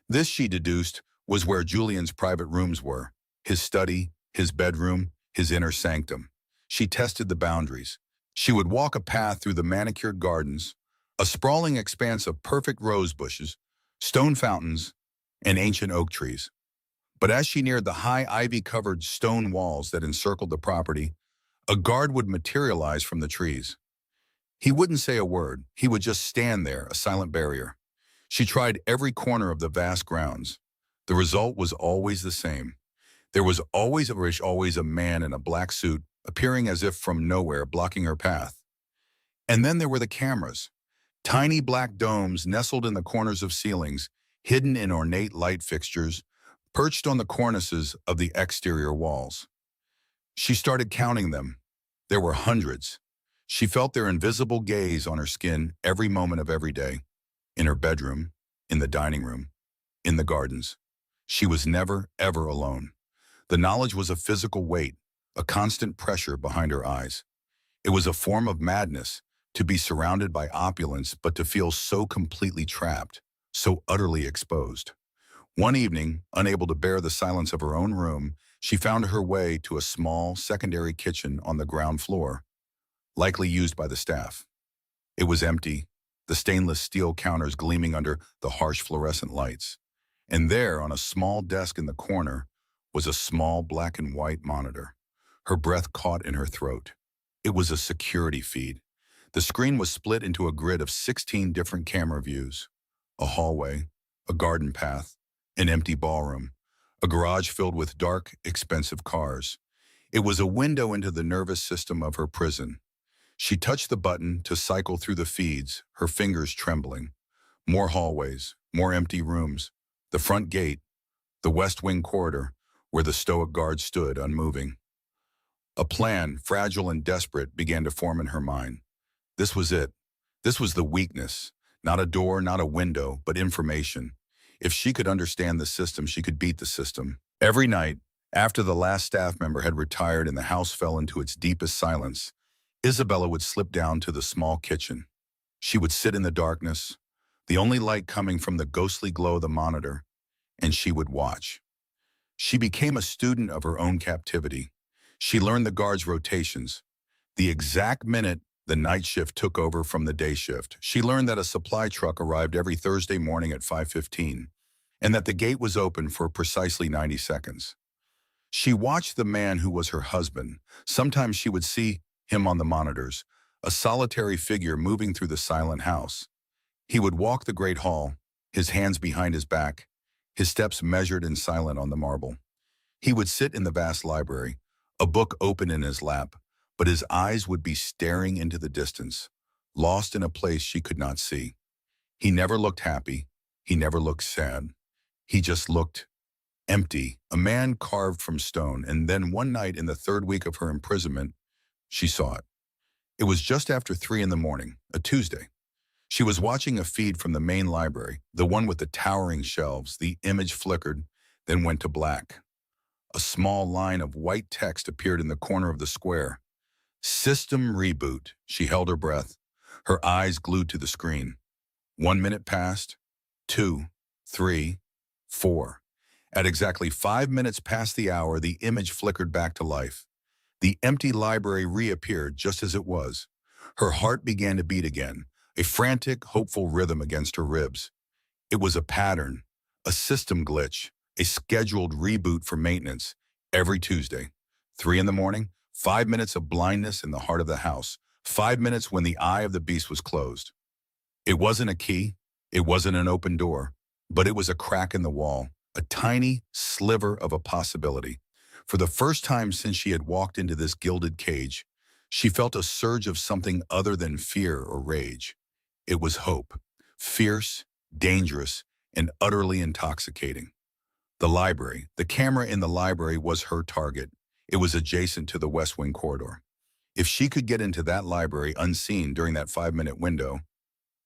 This, she deduced, was where Julian's private rooms were: his study, his bedroom, his inner sanctum. She tested the boundaries. She would walk a path through the manicured gardens, a sprawling expanse of perfect rose bushes, stone fountains, and ancient oak trees. But as she neared the high ivy-covered stone walls that encircled the property, a guard would materialize from the trees. He wouldn't say a word. He would just stand there, a silent barrier. She tried every corner of the vast grounds. The result was always the same. There was always a man in a black suit, appearing as if from nowhere, blocking her path. And then there were the cameras. Tiny black domes nestled in the corners of ceilings, hidden in ornate light fixtures, perched on the cornices of the exterior walls. She started counting them. There were hundreds. She felt their invisible gaze on her skin every moment of every day. In her bedroom, in the dining room, in the gardens. She was never, ever alone. The knowledge was a physical weight, a constant pressure behind her eyes. It was a form of madness, to be surrounded by opulence but to feel so completely trapped, so utterly exposed. One evening, unable to bear the silence of her own room, she found her way to a small secondary kitchen on the ground floor, likely used by the staff. It was empty, the stainless steel counters gleaming under the harsh fluorescent lights. And there, on a small desk in the corner, was a small black and white monitor. Her breath caught in her throat. It was a security feed. The screen was split into a grid of 16 different camera views: a hallway, a garden path, an empty ballroom, a garage filled with dark, expensive cars. It was a window into the nervous system of her prison. She touched the button to cycle through the feeds, her fingers trembling. More hallways, more empty rooms, the front gate, the West Wing corridor, where the stoic guard stood, unmoving. A plan, fragile and desperate, began to form in her mind. This was it. This was the weakness. Not a door, not a window, but information. If she could understand the system, she could beat the system. Every night, after the last staff member had retired and the house fell into its deepest silence, Isabella would slip down to the small kitchen. She would sit in the darkness, the only light coming from the ghostly glow of the monitor, and she would watch. She became a student of her own captivity. She learned the guards' rotations, the exact minute the night shift took over from the day shift. She learned that a supply truck arrived every Thursday morning at 5:15, and that the gate was open for precisely 90 seconds. She watched the man who was her husband. Sometimes she would see him on the monitors, a solitary figure moving through the silent house. He would walk the great hall, his hands behind his back, his steps measured and silent on the marble. He would sit in the vast library, a book open in his lap, but his eyes would be staring into the distance, lost in a place she could not see. He never looked happy. He never looked sad. He just looked empty, a man carved from stone. And then one night in the third week of her imprisonment, she saw it. It was just after 3 in the morning, a Tuesday. She was watching a feed from the main library, the one with the towering shelves. The image flickered, then went to black. A small line of white text appeared in the corner of the square. System reboot. She held her breath, her eyes glued to the screen. 1 minute passed, 2, 3, 4. At exactly 5 minutes past the hour, the image flickered back to life. The empty library reappeared just as it was. Her heart began to beat again, a frantic, hopeful rhythm against her ribs. It was a pattern, a system glitch, a scheduled reboot for maintenance every Tuesday. 3 in the morning, 5 minutes of blindness in the heart of the house, 5 minutes when the eye of the beast was closed. It wasn't a key, it wasn't an open door, but it was a crack in the wall, a tiny sliver of a possibility. For the first time since she had walked into this gilded cage, she felt a surge of something other than fear or rage. It was hope, fierce, dangerous, and utterly intoxicating. The library, the camera in the library was her target. It was adjacent to the West Wing corridor. If she could get into that library unseen during that 5-minute window,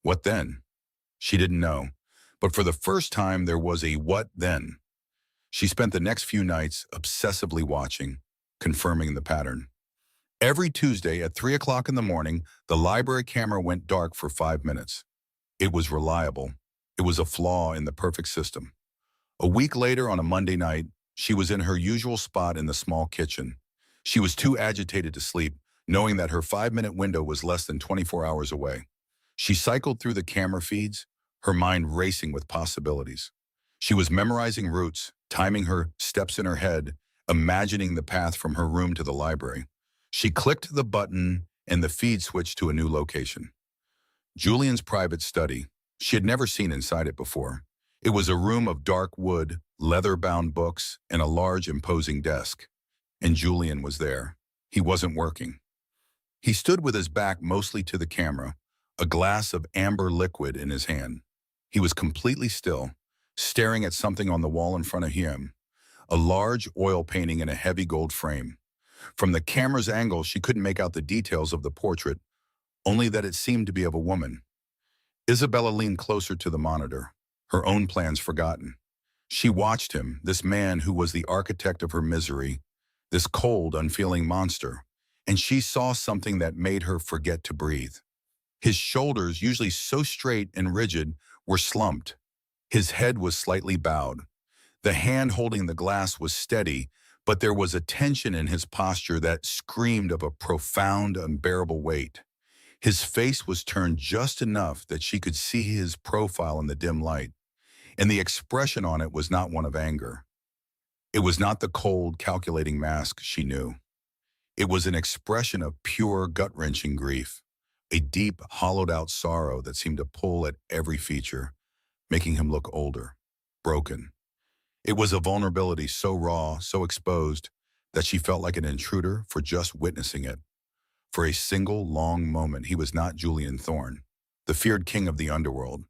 what then? She didn't know. But for the first time, there was a what then. She spent the next few nights obsessively watching, confirming the pattern. Every Tuesday at 3 o'clock in the morning, the library camera went dark for 5 minutes. It was reliable. It was a flaw in the perfect system. A week later, on a Monday night, she was in her usual spot in the small kitchen. She was too agitated to sleep, knowing that her 5-minute window was less than 24 hours away. She cycled through the camera feeds, her mind racing with possibilities. She was memorizing routes, timing her steps in her head, imagining the path from her room to the library. She clicked the button and the feed switched to a new location. Julian's private study. She had never seen inside it before. It was a room of dark wood, leather-bound books, and a large, imposing desk. And Julian was there. He wasn't working. He stood with his back mostly to the camera, a glass of amber liquid in his hand. He was completely still, staring at something on the wall in front of him, a large oil painting in a heavy gold frame. From the camera's angle, she couldn't make out the details of the portrait, only that it seemed to be of a woman. Isabella leaned closer to the monitor, her own plans forgotten. She watched him, this man who was the architect of her misery, this cold, unfeeling monster, and she saw something that made her forget to breathe. His shoulders, usually so straight and rigid, were slumped. His head was slightly bowed. The hand holding the glass was steady, but there was a tension in his posture that screamed of a profound, unbearable weight. His face was turned just enough that she could see his profile in the dim light, and the expression on it was not one of anger. It was not the cold, calculating mask she knew. It was an expression of pure, gut-wrenching grief, a deep, hollowed-out sorrow that seemed to pull at every feature, making him look older, broken. It was a vulnerability so raw, so exposed, that she felt like an intruder for just witnessing it. For a single, long moment, he was not Julian Thorne, the feared king of the underworld.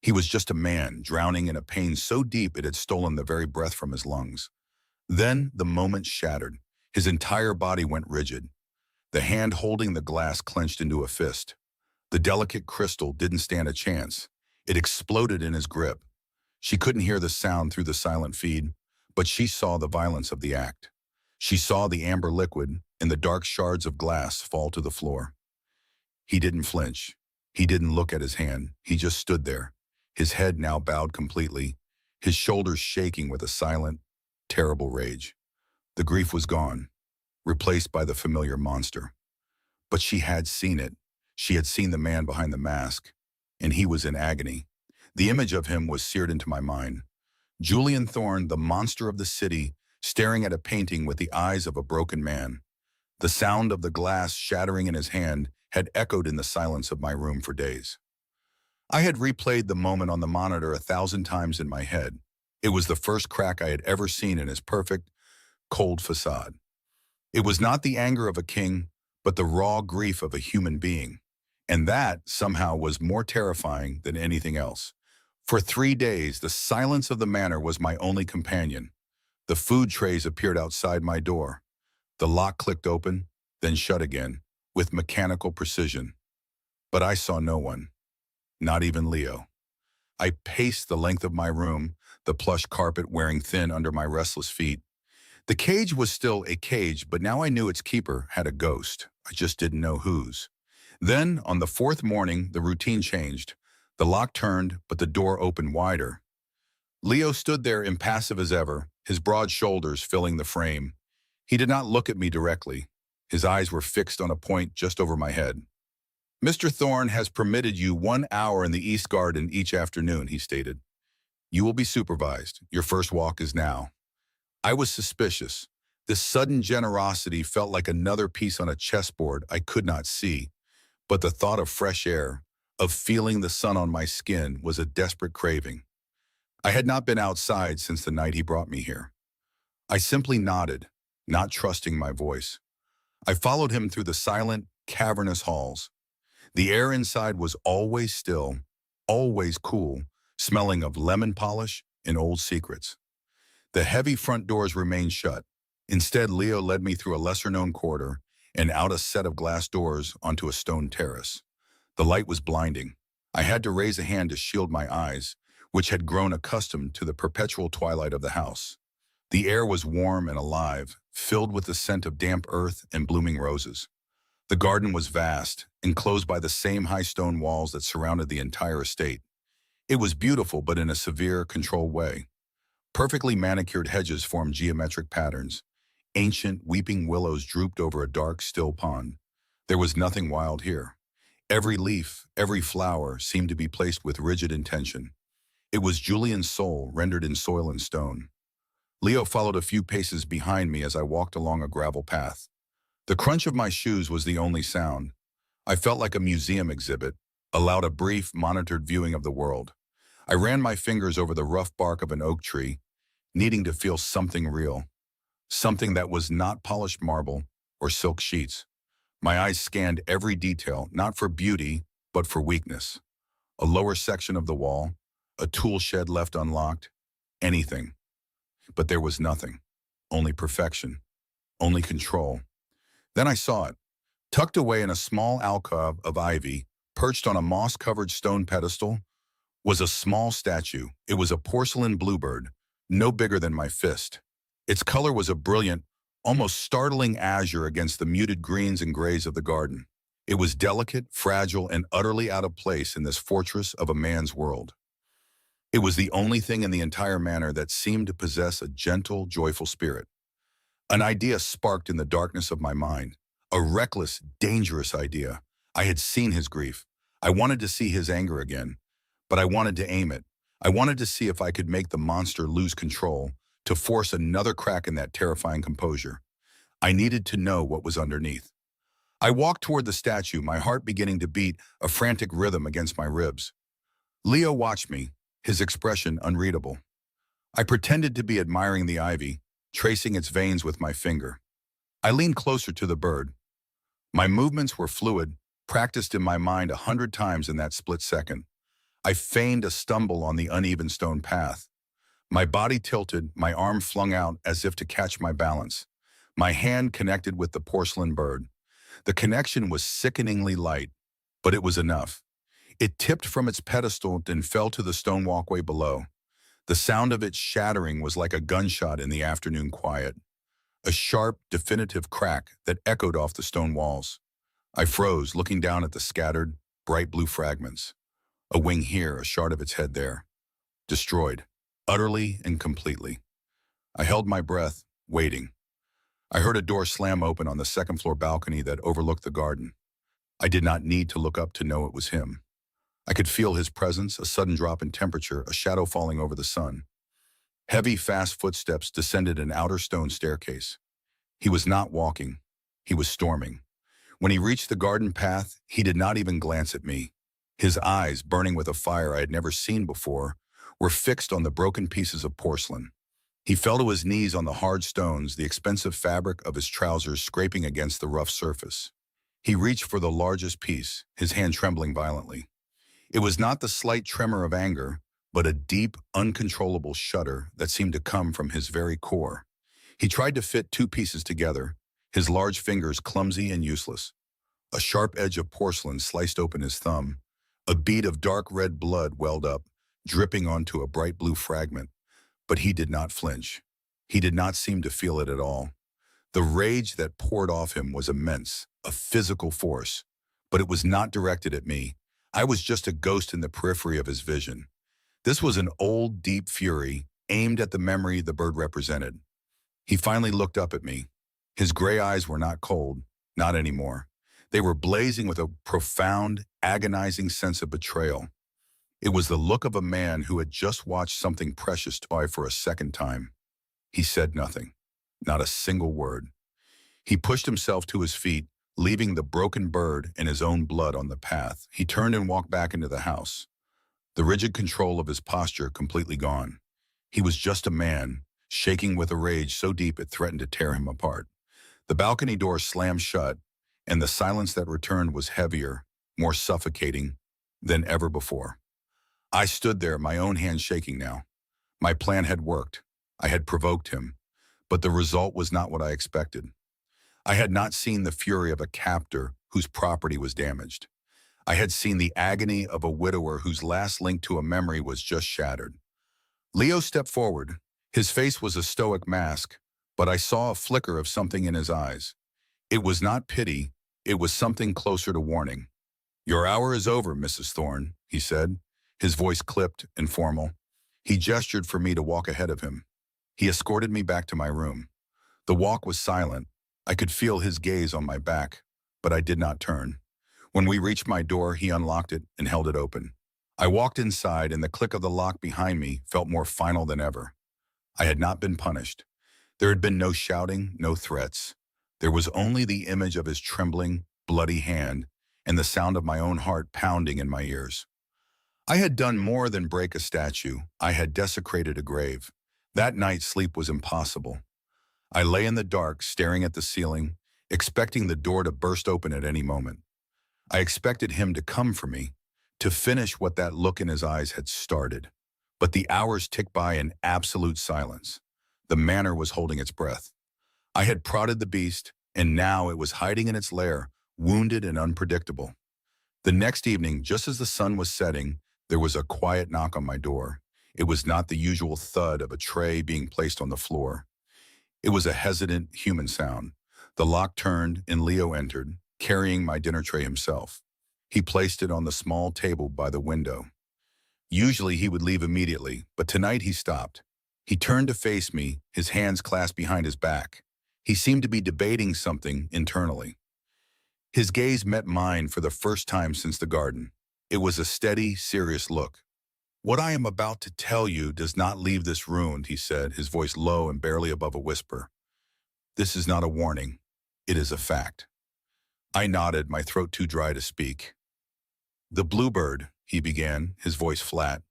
He was just a man, drowning in a pain so deep it had stolen the very breath from his lungs. Then the moment shattered. His entire body went rigid. The hand holding the glass clenched into a fist. The delicate crystal didn't stand a chance. It exploded in his grip. She couldn't hear the sound through the silent feed, but she saw the violence of the act. She saw the amber liquid and the dark shards of glass fall to the floor. He didn't flinch. He didn't look at his hand. He just stood there, his head now bowed completely, his shoulders shaking with a silent, terrible rage. The grief was gone, replaced by the familiar monster. But she had seen it. She had seen the man behind the mask, and he was in agony. The image of him was seared into my mind. Julian Thorne, the monster of the city, staring at a painting with the eyes of a broken man. The sound of the glass shattering in his hand had echoed in the silence of my room for days. I had replayed the moment on the monitor 1,000 times in my head. It was the first crack I had ever seen in his perfect, cold facade. It was not the anger of a king, but the raw grief of a human being. And that, somehow, was more terrifying than anything else. For 3 days, the silence of the manor was my only companion. The food trays appeared outside my door. The lock clicked open, then shut again, with mechanical precision. But I saw no one, not even Leo. I paced the length of my room, the plush carpet wearing thin under my restless feet. The cage was still a cage, but now I knew its keeper had a ghost. I just didn't know whose. Then, on the 4th morning, the routine changed. The lock turned, but the door opened wider. Leo stood there impassive as ever, his broad shoulders filling the frame. He did not look at me directly. His eyes were fixed on a point just over my head. "Mr. Thorne has permitted you 1 hour in the East Garden each afternoon," he stated. "You will be supervised. Your first walk is now." I was suspicious. This sudden generosity felt like another piece on a chessboard I could not see, but the thought of fresh air, of feeling the sun on my skin, was a desperate craving. I had not been outside since the night he brought me here. I simply nodded, not trusting my voice. I followed him through the silent, cavernous halls. The air inside was always still, always cool, smelling of lemon polish and old secrets. The heavy front doors remained shut. Instead, Leo led me through a lesser-known corridor and out a set of glass doors onto a stone terrace. The light was blinding. I had to raise a hand to shield my eyes, which had grown accustomed to the perpetual twilight of the house. The air was warm and alive, filled with the scent of damp earth and blooming roses. The garden was vast, enclosed by the same high stone walls that surrounded the entire estate. It was beautiful, but in a severe, controlled way. Perfectly manicured hedges formed geometric patterns. Ancient, weeping willows drooped over a dark, still pond. There was nothing wild here. Every leaf, every flower seemed to be placed with rigid intention. It was Julian's soul rendered in soil and stone. Leo followed a few paces behind me as I walked along a gravel path. The crunch of my shoes was the only sound. I felt like a museum exhibit, allowed a brief, monitored viewing of the world. I ran my fingers over the rough bark of an oak tree, needing to feel something real, something that was not polished marble or silk sheets. My eyes scanned every detail, not for beauty, but for weakness. A lower section of the wall, a tool shed left unlocked, anything. But there was nothing, only perfection, only control. Then I saw it. Tucked away in a small alcove of ivy, perched on a moss-covered stone pedestal, was a small statue. It was a porcelain bluebird, no bigger than my fist. Its color was a brilliant, almost startling azure against the muted greens and grays of the garden. It was delicate, fragile, and utterly out of place in this fortress of a man's world. It was the only thing in the entire manor that seemed to possess a gentle, joyful spirit. An idea sparked in the darkness of my mind. A reckless, dangerous idea. I had seen his grief. I wanted to see his anger again, but I wanted to aim it. I wanted to see if I could make the monster lose control, to force another crack in that terrifying composure. I needed to know what was underneath. I walked toward the statue, my heart beginning to beat a frantic rhythm against my ribs. Leo watched me, his expression unreadable. I pretended to be admiring the ivy, tracing its veins with my finger. I leaned closer to the bird. My movements were fluid, practiced in my mind 100 times in that split second. I feigned a stumble on the uneven stone path. My body tilted, my arm flung out as if to catch my balance. My hand connected with the porcelain bird. The connection was sickeningly light, but it was enough. It tipped from its pedestal and fell to the stone walkway below. The sound of its shattering was like a gunshot in the afternoon quiet. A sharp, definitive crack that echoed off the stone walls. I froze, looking down at the scattered, bright blue fragments. A wing here, a shard of its head there. Destroyed, utterly and completely. I held my breath, waiting. I heard a door slam open on the second-floor balcony that overlooked the garden. I did not need to look up to know it was him. I could feel his presence, a sudden drop in temperature, a shadow falling over the sun. Heavy, fast footsteps descended an outer stone staircase. He was not walking. He was storming. When he reached the garden path, he did not even glance at me. His eyes, burning with a fire I had never seen before, were fixed on the broken pieces of porcelain. He fell to his knees on the hard stones, the expensive fabric of his trousers scraping against the rough surface. He reached for the largest piece, his hand trembling violently. It was not the slight tremor of anger, but a deep, uncontrollable shudder that seemed to come from his very core. He tried to fit two pieces together, his large fingers clumsy and useless. A sharp edge of porcelain sliced open his thumb. A bead of dark red blood welled up, dripping onto a bright blue fragment. But he did not flinch. He did not seem to feel it at all. The rage that poured off him was immense, a physical force. But it was not directed at me. I was just a ghost in the periphery of his vision. This was an old, deep fury, aimed at the memory the bird represented. He finally looked up at me. His gray eyes were not cold, not anymore. They were blazing with a profound, agonizing sense of betrayal. It was the look of a man who had just watched something precious die for a second time. He said nothing, not a single word. He pushed himself to his feet, leaving the broken bird and his own blood on the path. He turned and walked back into the house, the rigid control of his posture completely gone. He was just a man, shaking with a rage so deep it threatened to tear him apart. The balcony door slammed shut, and the silence that returned was heavier, more suffocating than ever before. I stood there, my own hand shaking now. My plan had worked. I had provoked him, but the result was not what I expected. I had not seen the fury of a captor whose property was damaged. I had seen the agony of a widower whose last link to a memory was just shattered. Leo stepped forward. His face was a stoic mask, but I saw a flicker of something in his eyes. It was not pity, it was something closer to warning. "Your hour is over, Mrs. Thorne," he said, his voice clipped and formal. He gestured for me to walk ahead of him. He escorted me back to my room. The walk was silent. I could feel his gaze on my back, but I did not turn. When we reached my door, he unlocked it and held it open. I walked inside, and the click of the lock behind me felt more final than ever. I had not been punished. There had been no shouting, no threats. There was only the image of his trembling, bloody hand and the sound of my own heart pounding in my ears. I had done more than break a statue. I had desecrated a grave. That night, sleep was impossible. I lay in the dark, staring at the ceiling, expecting the door to burst open at any moment. I expected him to come for me, to finish what that look in his eyes had started. But the hours ticked by in absolute silence. The manor was holding its breath. I had prodded the beast, and now it was hiding in its lair, wounded and unpredictable. The next evening, just as the sun was setting, there was a quiet knock on my door. It was not the usual thud of a tray being placed on the floor. It was a hesitant, human sound. The lock turned, and Leo entered, carrying my dinner tray himself. He placed it on the small table by the window. Usually he would leave immediately, but tonight he stopped. He turned to face me, his hands clasped behind his back. He seemed to be debating something internally. His gaze met mine for the first time since the garden. It was a steady, serious look. "What I am about to tell you does not leave this room," he said, his voice low and barely above a whisper. "This is not a warning. It is a fact." I nodded, my throat too dry to speak. "The bluebird," he began, his voice flat.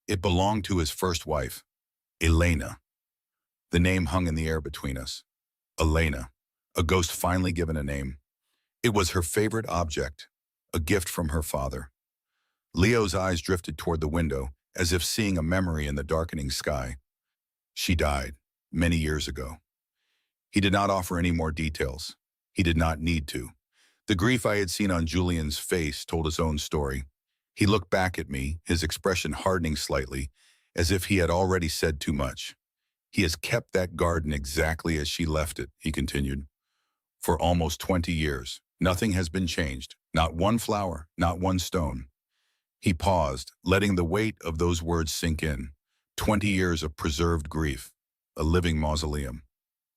"It belonged to his first wife, Elena." The name hung in the air between us. Elena, a ghost finally given a name. It was her favorite object, a gift from her father. Leo's eyes drifted toward the window, as if seeing a memory in the darkening sky. "She died, many years ago." He did not offer any more details. He did not need to. The grief I had seen on Julian's face told his own story. He looked back at me, his expression hardening slightly, as if he had already said too much. "He has kept that garden exactly as she left it," he continued. "For almost 20 years. Nothing has been changed. Not one flower, not one stone." He paused, letting the weight of those words sink in. 20 years of preserved grief. A living mausoleum.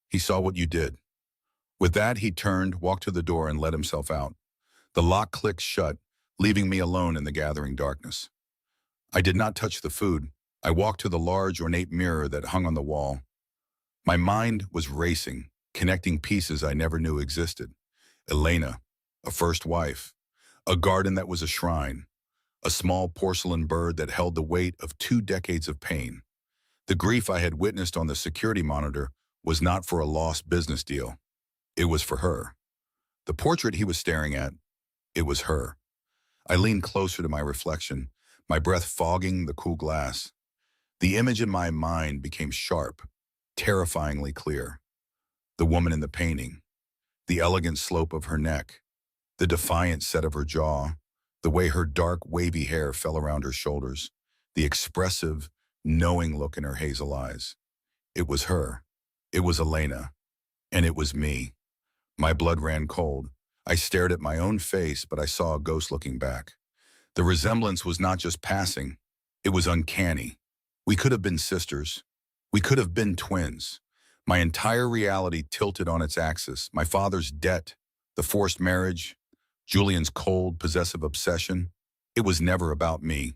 "He saw what you did." With that, he turned, walked to the door, and let himself out. The lock clicked shut, leaving me alone in the gathering darkness. I did not touch the food. I walked to the large, ornate mirror that hung on the wall. My mind was racing, connecting pieces I never knew existed. Elena, a first wife, a garden that was a shrine, a small porcelain bird that held the weight of 2 decades of pain. The grief I had witnessed on the security monitor was not for a lost business deal. It was for her. The portrait he was staring at, it was her. I leaned closer to my reflection, my breath fogging the cool glass. The image in my mind became sharp, terrifyingly clear. The woman in the painting, the elegant slope of her neck, the defiant set of her jaw, the way her dark, wavy hair fell around her shoulders, the expressive, knowing look in her hazel eyes. It was her. It was Elena. And it was me. My blood ran cold. I stared at my own face, but I saw a ghost looking back. The resemblance was not just passing. It was uncanny. We could have been sisters. We could have been twins. My entire reality tilted on its axis. My father's debt, the forced marriage, Julian's cold, possessive obsession. It was never about me.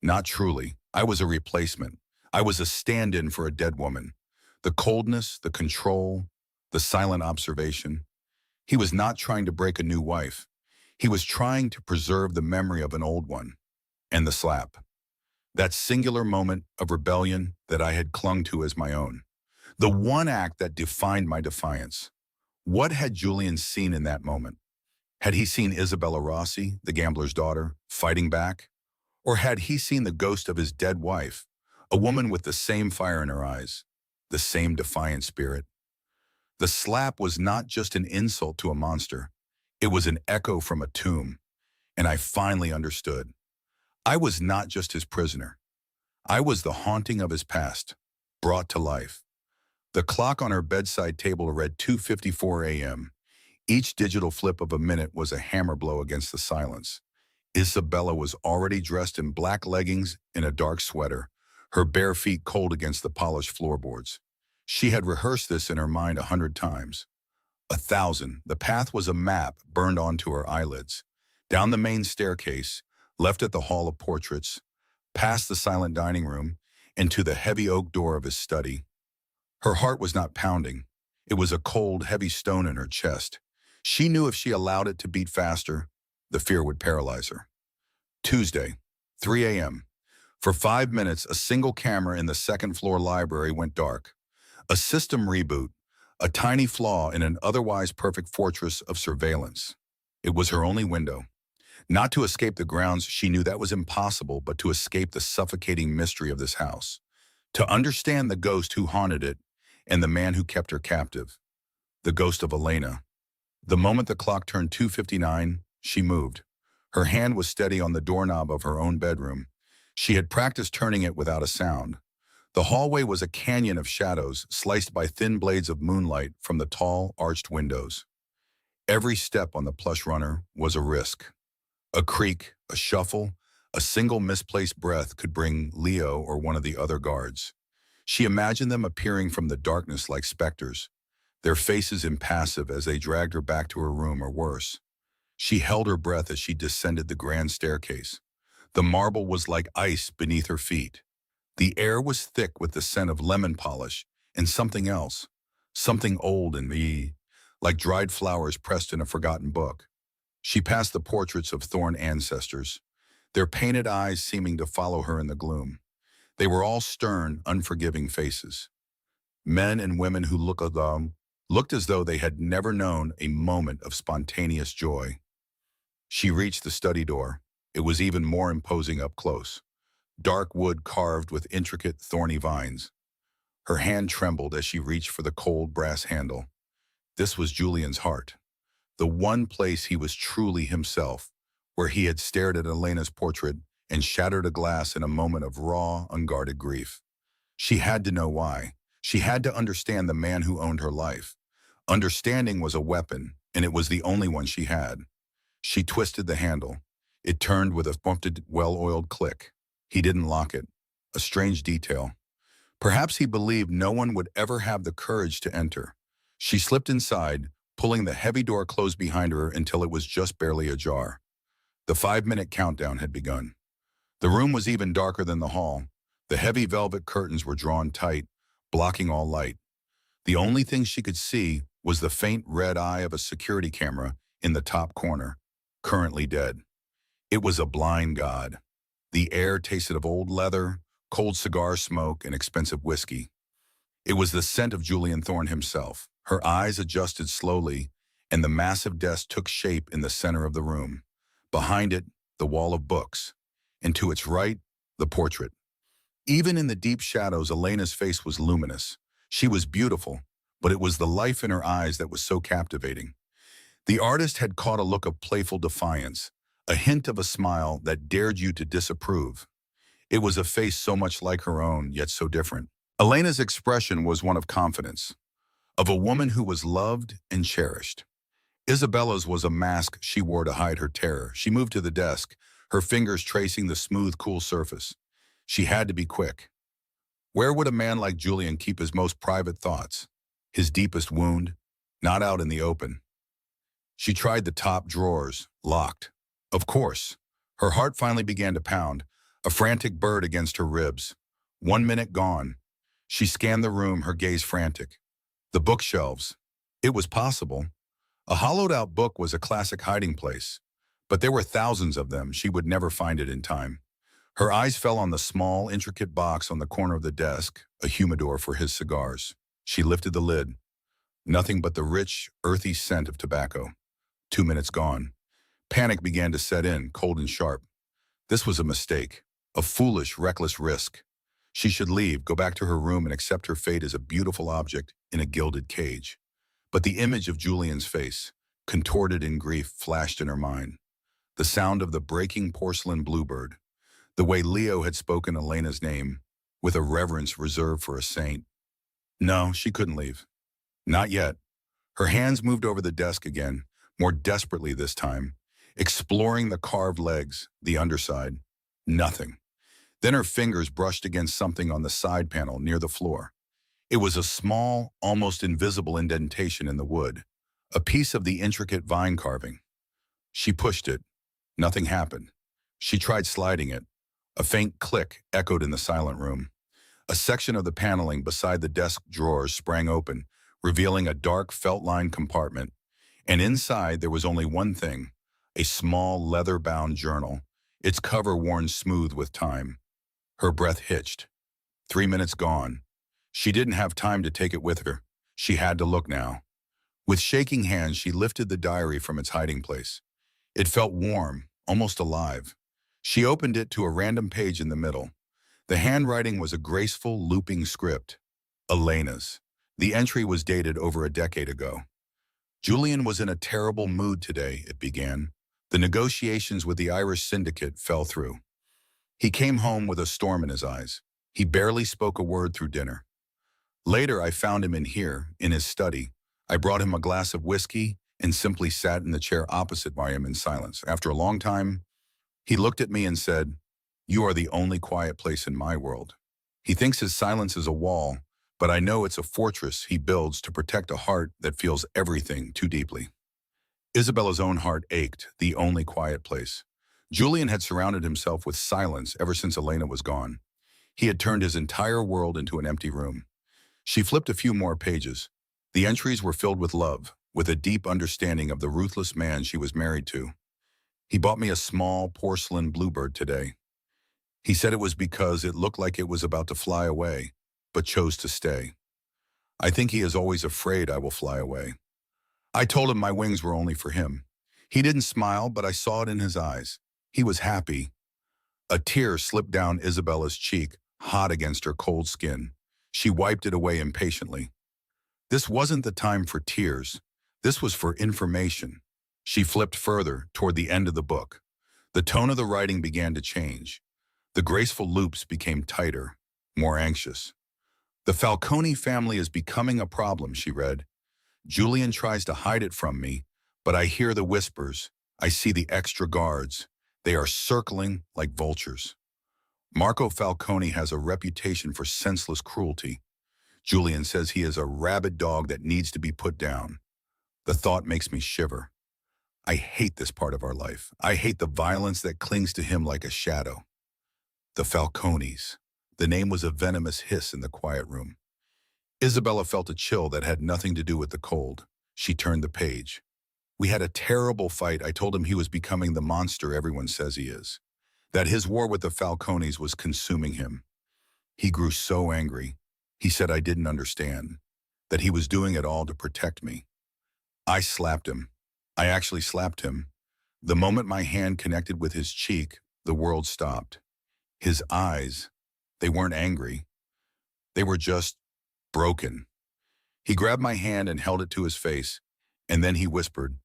Not truly. I was a replacement. I was a stand-in for a dead woman. The coldness, the control, the silent observation. He was not trying to break a new wife. He was trying to preserve the memory of an old one. And the slap. That singular moment of rebellion that I had clung to as my own. The one act that defined my defiance. What had Julian seen in that moment? Had he seen Isabella Rossi, the gambler's daughter, fighting back? Or had he seen the ghost of his dead wife, a woman with the same fire in her eyes, the same defiant spirit? The slap was not just an insult to a monster. It was an echo from a tomb, and I finally understood. I was not just his prisoner. I was the haunting of his past, brought to life. The clock on her bedside table read 2:54 a.m. Each digital flip of a minute was a hammer blow against the silence. Isabella was already dressed in black leggings and a dark sweater, her bare feet cold against the polished floorboards. She had rehearsed this in her mind 100 times. 1,000. The path was a map burned onto her eyelids. Down the main staircase, left at the Hall of Portraits, past the silent dining room, and to the heavy oak door of his study. Her heart was not pounding. It was a cold, heavy stone in her chest. She knew if she allowed it to beat faster, the fear would paralyze her. Tuesday, 3 a.m. For 5 minutes, a single camera in the second-floor library went dark. A system reboot, a tiny flaw in an otherwise perfect fortress of surveillance. It was her only window. Not to escape the grounds, she knew that was impossible, but to escape the suffocating mystery of this house. To understand the ghost who haunted it and the man who kept her captive. The ghost of Elena. The moment the clock turned 2:59, she moved. Her hand was steady on the doorknob of her own bedroom. She had practiced turning it without a sound. The hallway was a canyon of shadows, sliced by thin blades of moonlight from the tall, arched windows. Every step on the plush runner was a risk. A creak, a shuffle, a single misplaced breath could bring Leo or one of the other guards. She imagined them appearing from the darkness like specters, their faces impassive as they dragged her back to her room or worse. She held her breath as she descended the grand staircase. The marble was like ice beneath her feet. The air was thick with the scent of lemon polish and something else, something old and like dried flowers pressed in a forgotten book. She passed the portraits of Thorn ancestors, their painted eyes seeming to follow her in the gloom. They were all stern, unforgiving faces. Men and women who looked as though they had never known a moment of spontaneous joy. She reached the study door. It was even more imposing up close. Dark wood carved with intricate, thorny vines. Her hand trembled as she reached for the cold brass handle. This was Julian's heart. The one place he was truly himself, where he had stared at Elena's portrait and shattered a glass in a moment of raw, unguarded grief. She had to know why. She had to understand the man who owned her life. Understanding was a weapon, and it was the only one she had. She twisted the handle. It turned with a bumped, well-oiled click. He didn't lock it. A strange detail. Perhaps he believed no one would ever have the courage to enter. She slipped inside, pulling the heavy door closed behind her until it was just barely ajar. The 5-minute countdown had begun. The room was even darker than the hall. The heavy velvet curtains were drawn tight, blocking all light. The only thing she could see was the faint red eye of a security camera in the top corner, currently dead. It was a blind god. The air tasted of old leather, cold cigar smoke, and expensive whiskey. It was the scent of Julian Thorne himself. Her eyes adjusted slowly, and the massive desk took shape in the center of the room. Behind it, the wall of books, and to its right, the portrait. Even in the deep shadows, Elena's face was luminous. She was beautiful, but it was the life in her eyes that was so captivating. The artist had caught a look of playful defiance, a hint of a smile that dared you to disapprove. It was a face so much like her own, yet so different. Elena's expression was one of confidence, of a woman who was loved and cherished. Isabella's was a mask she wore to hide her terror. She moved to the desk, her fingers tracing the smooth, cool surface. She had to be quick. Where would a man like Julian keep his most private thoughts? His deepest wound? Not out in the open. She tried the top drawers, locked. Of course. Her heart finally began to pound, a frantic bird against her ribs. 1 minute gone. She scanned the room, her gaze frantic. The bookshelves. It was possible. A hollowed-out book was a classic hiding place, but there were thousands of them. She would never find it in time. Her eyes fell on the small, intricate box on the corner of the desk, a humidor for his cigars. She lifted the lid. Nothing but the rich, earthy scent of tobacco. 2 minutes gone. Panic began to set in, cold and sharp. This was a mistake, a foolish, reckless risk. She should leave, go back to her room, and accept her fate as a beautiful object in a gilded cage. But the image of Julian's face, contorted in grief, flashed in her mind. The sound of the breaking porcelain bluebird. The way Leo had spoken Elena's name, with a reverence reserved for a saint. No, she couldn't leave. Not yet. Her hands moved over the desk again, more desperately this time, exploring the carved legs, the underside. Nothing. Then her fingers brushed against something on the side panel near the floor. It was a small, almost invisible indentation in the wood, a piece of the intricate vine carving. She pushed it. Nothing happened. She tried sliding it. A faint click echoed in the silent room. A section of the paneling beside the desk drawers sprang open, revealing a dark felt-lined compartment. And inside there was only one thing, a small leather-bound journal, its cover worn smooth with time. Her breath hitched. 3 minutes gone. She didn't have time to take it with her. She had to look now. With shaking hands, she lifted the diary from its hiding place. It felt warm, almost alive. She opened it to a random page in the middle. The handwriting was a graceful, looping script. Elena's. The entry was dated over a decade ago. Julian was in a terrible mood today, it began. The negotiations with the Irish syndicate fell through. He came home with a storm in his eyes. He barely spoke a word through dinner. Later, I found him in here, in his study. I brought him a glass of whiskey and simply sat in the chair opposite by him in silence. After a long time, he looked at me and said, "You are the only quiet place in my world." He thinks his silence is a wall, but I know it's a fortress he builds to protect a heart that feels everything too deeply. Isabella's own heart ached, the only quiet place. Julian had surrounded himself with silence ever since Elena was gone. He had turned his entire world into an empty room. She flipped a few more pages. The entries were filled with love, with a deep understanding of the ruthless man she was married to. He bought me a small porcelain bluebird today. He said it was because it looked like it was about to fly away, but chose to stay. I think he is always afraid I will fly away. I told him my wings were only for him. He didn't smile, but I saw it in his eyes. He was happy. A tear slipped down Isabella's cheek, hot against her cold skin. She wiped it away impatiently. This wasn't the time for tears. This was for information. She flipped further, toward the end of the book. The tone of the writing began to change. The graceful loops became tighter, more anxious. "The Falcone family is becoming a problem," she read. "Julian tries to hide it from me, but I hear the whispers. I see the extra guards. They are circling like vultures. Marco Falcone has a reputation for senseless cruelty. Julian says he is a rabid dog that needs to be put down. The thought makes me shiver. I hate this part of our life. I hate the violence that clings to him like a shadow." The Falcones. The name was a venomous hiss in the quiet room. Isabella felt a chill that had nothing to do with the cold. She turned the page. "We had a terrible fight. I told him he was becoming the monster everyone says he is. That his war with the Falcones was consuming him. He grew so angry. He said I didn't understand, that he was doing it all to protect me. I slapped him. I actually slapped him. The moment my hand connected with his cheek, the world stopped. His eyes, they weren't angry. They were just broken. He grabbed my hand and held it to his face, and then he whispered,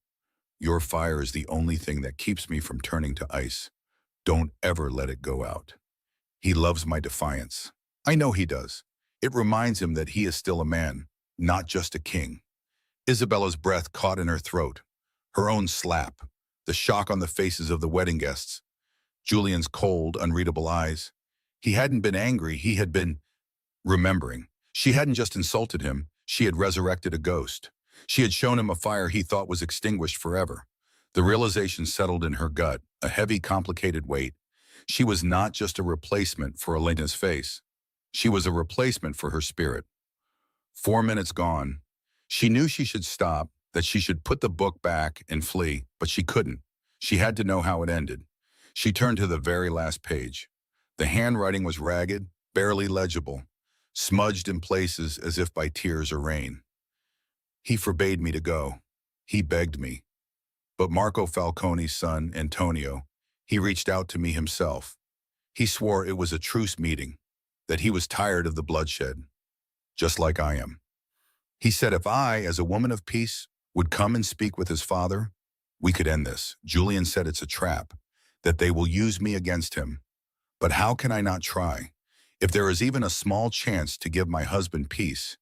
'Your fire is the only thing that keeps me from turning to ice. Don't ever let it go out.' He loves my defiance. I know he does. It reminds him that he is still a man, not just a king." Isabella's breath caught in her throat. Her own slap, the shock on the faces of the wedding guests, Julian's cold, unreadable eyes. He hadn't been angry, he had been remembering. She hadn't just insulted him, she had resurrected a ghost. She had shown him a fire he thought was extinguished forever. The realization settled in her gut, a heavy, complicated weight. She was not just a replacement for Elena's face. She was a replacement for her spirit. 4 minutes gone. She knew she should stop, that she should put the book back and flee, but she couldn't. She had to know how it ended. She turned to the very last page. The handwriting was ragged, barely legible, smudged in places as if by tears or rain. "He forbade me to go. He begged me. But Marco Falcone's son, Antonio, he reached out to me himself. He swore it was a truce meeting, that he was tired of the bloodshed, just like I am. He said if I, as a woman of peace, would come and speak with his father, we could end this. Julian said it's a trap, that they will use me against him. But how can I not try? If there is even a small chance to give my husband peace,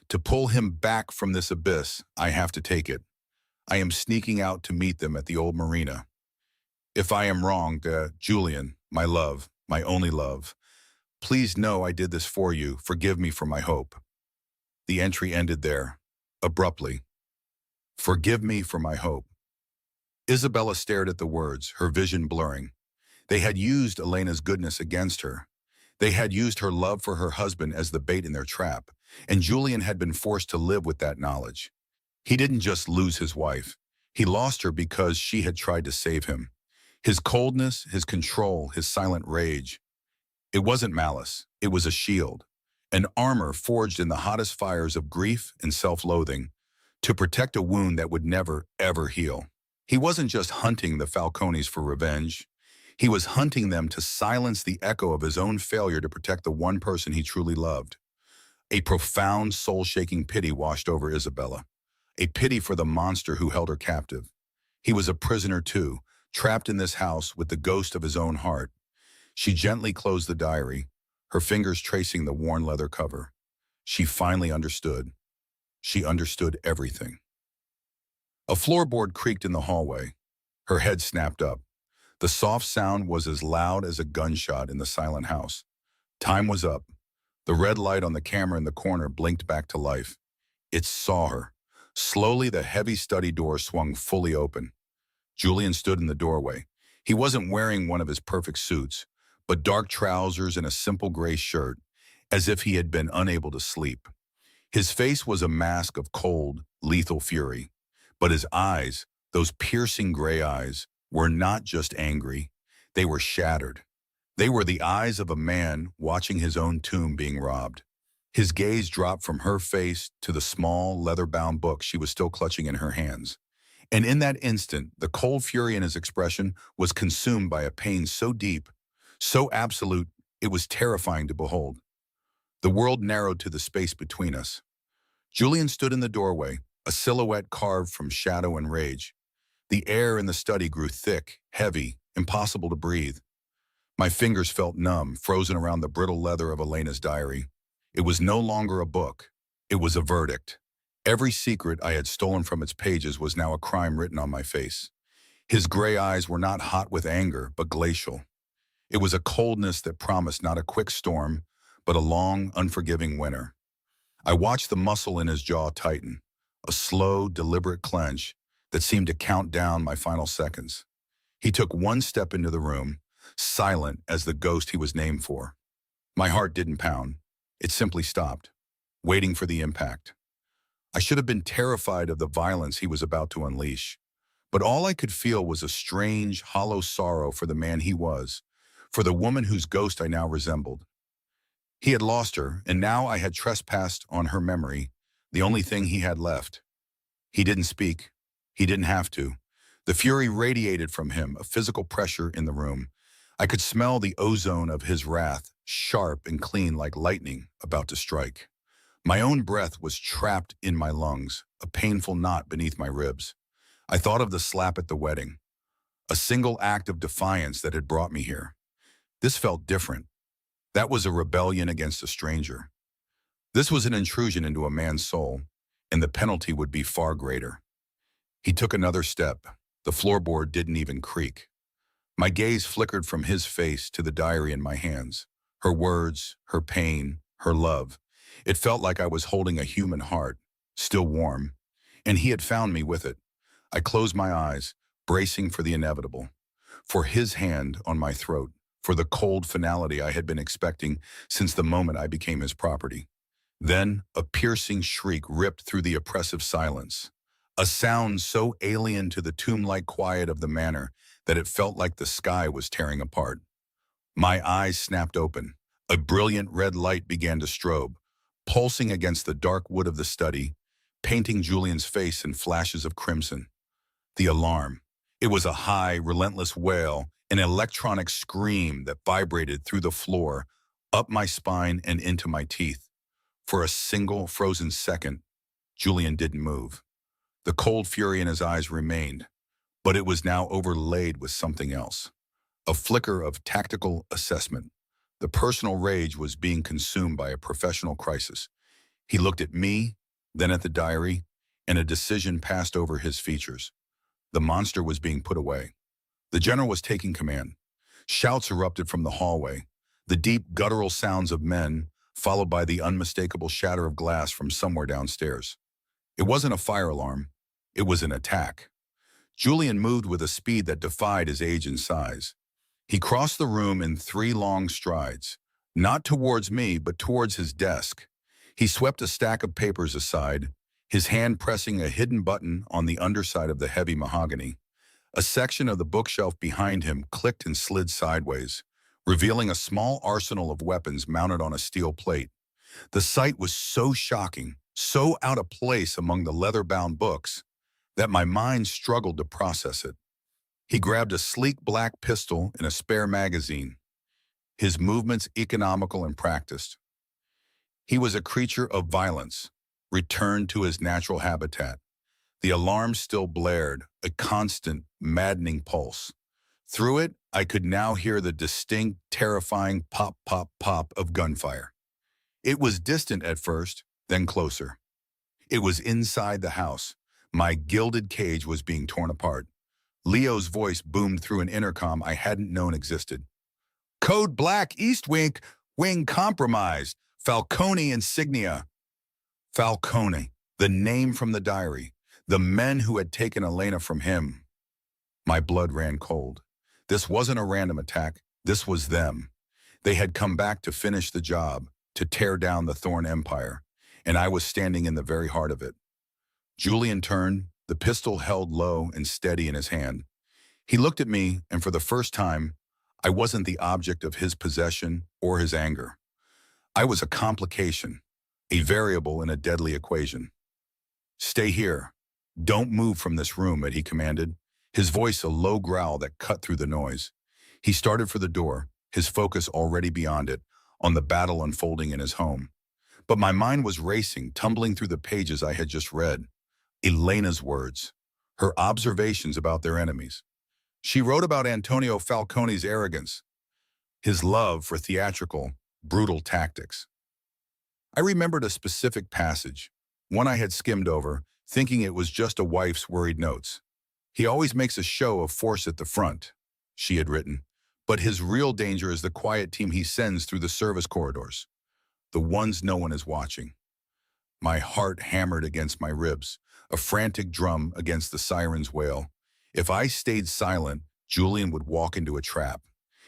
to pull him back from this abyss, I have to take it. I am sneaking out to meet them at the old marina. If I am wrong, Julian, my love, my only love, Please know I did this for you. Forgive me for my hope. The entry ended there, abruptly. Forgive me for my hope. Isabella stared at the words, her vision blurring. They had used Elena's goodness against her. They had used her love for her husband as the bait in their trap, and Julian had been forced to live with that knowledge. He didn't just lose his wife. He lost her because she had tried to save him. His coldness, his control, his silent rage. It wasn't malice. It was a shield. An armor forged in the hottest fires of grief and self-loathing to protect a wound that would never, ever heal. He wasn't just hunting the Falcones for revenge. He was hunting them to silence the echo of his own failure to protect the one person he truly loved. A profound, soul-shaking pity washed over Isabella. A pity for the monster who held her captive. He was a prisoner too, trapped in this house with the ghost of his own heart. She gently closed the diary, her fingers tracing the worn leather cover. She finally understood. She understood everything. A floorboard creaked in the hallway. Her head snapped up. The soft sound was as loud as a gunshot in the silent house. Time was up. The red light on the camera in the corner blinked back to life. It saw her. Slowly, the heavy study door swung fully open. Julian stood in the doorway. He wasn't wearing one of his perfect suits, but dark trousers and a simple gray shirt, as if he had been unable to sleep. His face was a mask of cold, lethal fury. But his eyes, those piercing gray eyes, were not just angry. They were shattered. They were the eyes of a man watching his own tomb being robbed. His gaze dropped from her face to the small, leather-bound book she was still clutching in her hands. And in that instant, the cold fury in his expression was consumed by a pain so deep, so absolute, it was terrifying to behold. The world narrowed to the space between us. Julian stood in the doorway, a silhouette carved from shadow and rage. The air in the study grew thick, heavy, impossible to breathe. My fingers felt numb, frozen around the brittle leather of Elena's diary. It was no longer a book. It was a verdict. Every secret I had stolen from its pages was now a crime written on my face. His gray eyes were not hot with anger, but glacial. It was a coldness that promised not a quick storm, but a long, unforgiving winter. I watched the muscle in his jaw tighten, a slow, deliberate clench that seemed to count down my final seconds. He took one step into the room, silent as the ghost he was named for. My heart didn't pound. It simply stopped, waiting for the impact. I should have been terrified of the violence he was about to unleash, but all I could feel was a strange, hollow sorrow for the man he was, for the woman whose ghost I now resembled. He had lost her, and now I had trespassed on her memory, the only thing he had left. He didn't speak. He didn't have to. The fury radiated from him, a physical pressure in the room. I could smell the ozone of his wrath, sharp and clean like lightning about to strike. My own breath was trapped in my lungs, a painful knot beneath my ribs. I thought of the slap at the wedding, a single act of defiance that had brought me here. This felt different. That was a rebellion against a stranger. This was an intrusion into a man's soul, and the penalty would be far greater. He took another step. The floorboard didn't even creak. My gaze flickered from his face to the diary in my hands. Her words, her pain, her love. It felt like I was holding a human heart, still warm, and he had found me with it. I closed my eyes, bracing for the inevitable, for his hand on my throat, for the cold finality I had been expecting since the moment I became his property. Then a piercing shriek ripped through the oppressive silence, a sound so alien to the tomb-like quiet of the manor that it felt like the sky was tearing apart. My eyes snapped open. A brilliant red light began to strobe, pulsing against the dark wood of the study, painting Julian's face in flashes of crimson. The alarm. It was a high, relentless wail, an electronic scream that vibrated through the floor, up my spine and into my teeth. For a single frozen second, Julian didn't move. The cold fury in his eyes remained, but it was now overlaid with something else. A flicker of tactical assessment. The personal rage was being consumed by a professional crisis. He looked at me, then at the diary, and a decision passed over his features. The monster was being put away. The general was taking command. Shouts erupted from the hallway. the deep guttural sounds of men, followed by the unmistakable shatter of glass from somewhere downstairs. It wasn't a fire alarm. It was an attack. Julian moved with a speed that defied his age and size. He crossed the room in 3 long strides, not towards me, but towards his desk. He swept a stack of papers aside, his hand pressing a hidden button on the underside of the heavy mahogany. A section of the bookshelf behind him clicked and slid sideways, revealing a small arsenal of weapons mounted on a steel plate. The sight was so shocking, so out of place among the leather-bound books, that my mind struggled to process it. He grabbed a sleek black pistol and a spare magazine, his movements economical and practiced. He was a creature of violence, returned to his natural habitat. The alarm still blared, a constant, maddening pulse. Through it, I could now hear the distinct, terrifying pop, pop, pop of gunfire. It was distant at first, then closer. It was inside the house. My gilded cage was being torn apart. Leo's voice boomed through an intercom I hadn't known existed. Code Black, East Wing compromised. Falcone insignia. Falcone, the name from the diary. The men who had taken Elena from him. My blood ran cold. This wasn't a random attack. This was them. They had come back to finish the job, to tear down the Thorn Empire, and I was standing in the very heart of it. Julian turned, the pistol held low and steady in his hand. He looked at me, and for the first time, I wasn't the object of his possession or his anger. I was a complication, a variable in a deadly equation. Stay here. Don't move from this room, he commanded, his voice a low growl that cut through the noise. He started for the door, his focus already beyond it, on the battle unfolding in his home. But my mind was racing, tumbling through the pages I had just read. Elena's words, her observations about their enemies. She wrote about Antonio Falcone's arrogance, his love for theatrical, brutal tactics. I remembered a specific passage, one I had skimmed over, thinking it was just a wife's worried notes. He always makes a show of force at the front, she had written, but his real danger is the quiet team he sends through the service corridors, the ones no one is watching. My heart hammered against my ribs, a frantic drum against the siren's wail. If I stayed silent, Julian would walk into a trap.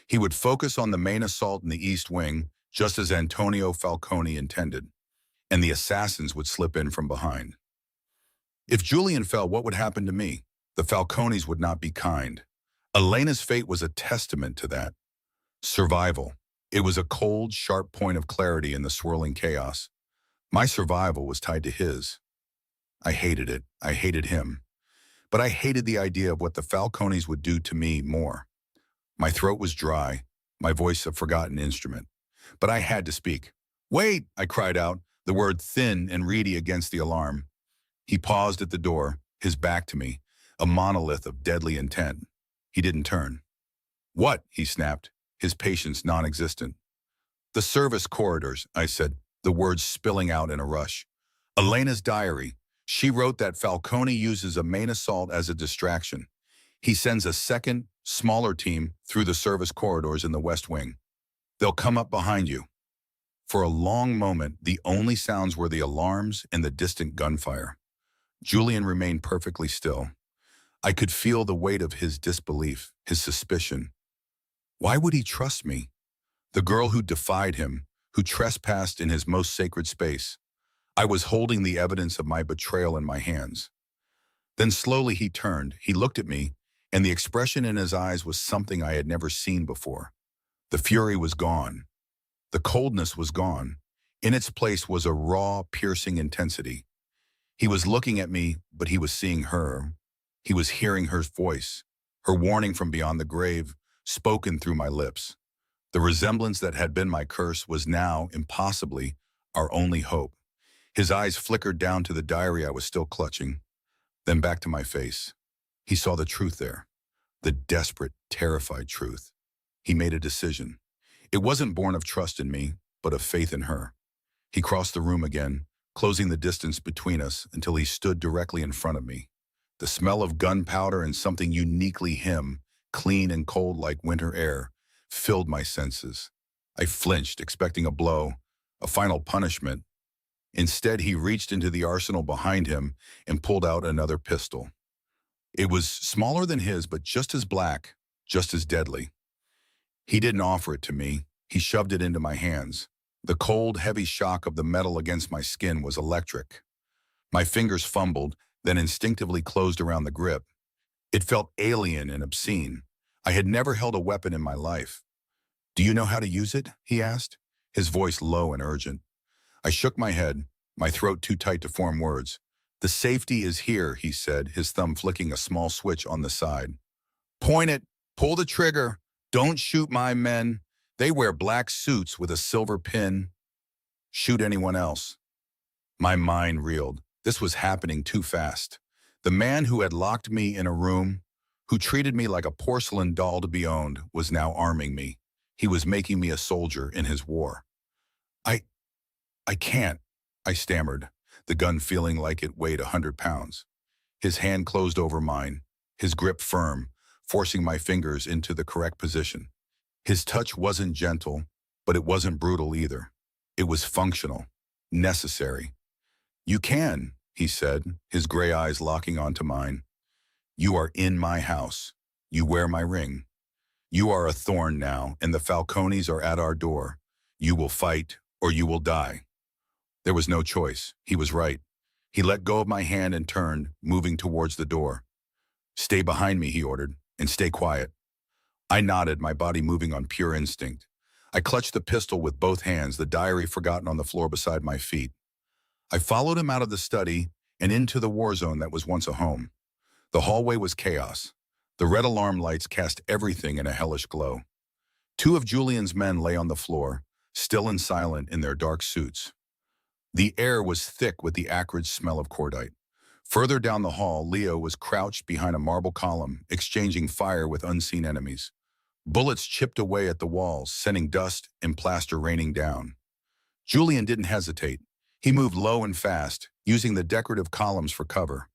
He would focus on the main assault in the East Wing, just as Antonio Falcone intended, and the assassins would slip in from behind. If Julian fell, what would happen to me? The Falcones would not be kind. Elena's fate was a testament to that. Survival. It was a cold, sharp point of clarity in the swirling chaos. My survival was tied to his. I hated it. I hated him. But I hated the idea of what the Falcones would do to me more. My throat was dry, my voice a forgotten instrument. But I had to speak. Wait, I cried out, the word thin and reedy against the alarm. He paused at the door, his back to me, a monolith of deadly intent. He didn't turn. What? He snapped, his patience non-existent. The service corridors, I said, the words spilling out in a rush. Elena's diary. She wrote that Falcone uses a main assault as a distraction. He sends a second, smaller team through the service corridors in the West Wing. They'll come up behind you. For a long moment, the only sounds were the alarms and the distant gunfire. Julian remained perfectly still. I could feel the weight of his disbelief, his suspicion. Why would he trust me? The girl who defied him, who trespassed in his most sacred space. I was holding the evidence of my betrayal in my hands. Then slowly he turned, he looked at me, and the expression in his eyes was something I had never seen before. The fury was gone. The coldness was gone. In its place was a raw, piercing intensity. He was looking at me, but he was seeing her. He was hearing her voice, her warning from beyond the grave, spoken through my lips. The resemblance that had been my curse was now, impossibly, our only hope. His eyes flickered down to the diary I was still clutching, then back to my face. He saw the truth there, the desperate, terrified truth. He made a decision. It wasn't born of trust in me, but of faith in her. He crossed the room again, closing the distance between us until he stood directly in front of me. The smell of gunpowder and something uniquely him, clean and cold like winter air, filled my senses. I flinched, expecting a blow, a final punishment. Instead, he reached into the arsenal behind him and pulled out another pistol. It was smaller than his, but just as black, just as deadly. He didn't offer it to me. He shoved it into my hands. The cold, heavy shock of the metal against my skin was electric. My fingers fumbled, then instinctively closed around the grip. It felt alien and obscene. I had never held a weapon in my life. "Do you know how to use it?" he asked, his voice low and urgent. I shook my head, my throat too tight to form words. "The safety is here," he said, his thumb flicking a small switch on the side. "Point it, pull the trigger. Don't shoot my men. They wear black suits with a silver pin. Shoot anyone else." My mind reeled. This was happening too fast. The man who had locked me in a room, who treated me like a porcelain doll to be owned, was now arming me. He was making me a soldier in his war. I, I can't, I stammered, the gun feeling like it weighed 100 pounds. His hand closed over mine, his grip firm, forcing my fingers into the correct position. His touch wasn't gentle, but it wasn't brutal either. It was functional, necessary. "You can," he said, his gray eyes locking onto mine. "You are in my house. You wear my ring. You are a thorn now, and the Falcones are at our door. You will fight, or you will die." There was no choice. He was right. He let go of my hand and turned, moving towards the door. "Stay behind me," he ordered, "and stay quiet." I nodded, my body moving on pure instinct. I clutched the pistol with both hands, the diary forgotten on the floor beside my feet. I followed him out of the study and into the war zone that was once a home. The hallway was chaos. The red alarm lights cast everything in a hellish glow. Two of Julian's men lay on the floor, still and silent in their dark suits. The air was thick with the acrid smell of cordite. Further down the hall, Leo was crouched behind a marble column, exchanging fire with unseen enemies. Bullets chipped away at the walls, sending dust and plaster raining down. Julian didn't hesitate. He moved low and fast, using the decorative columns for cover.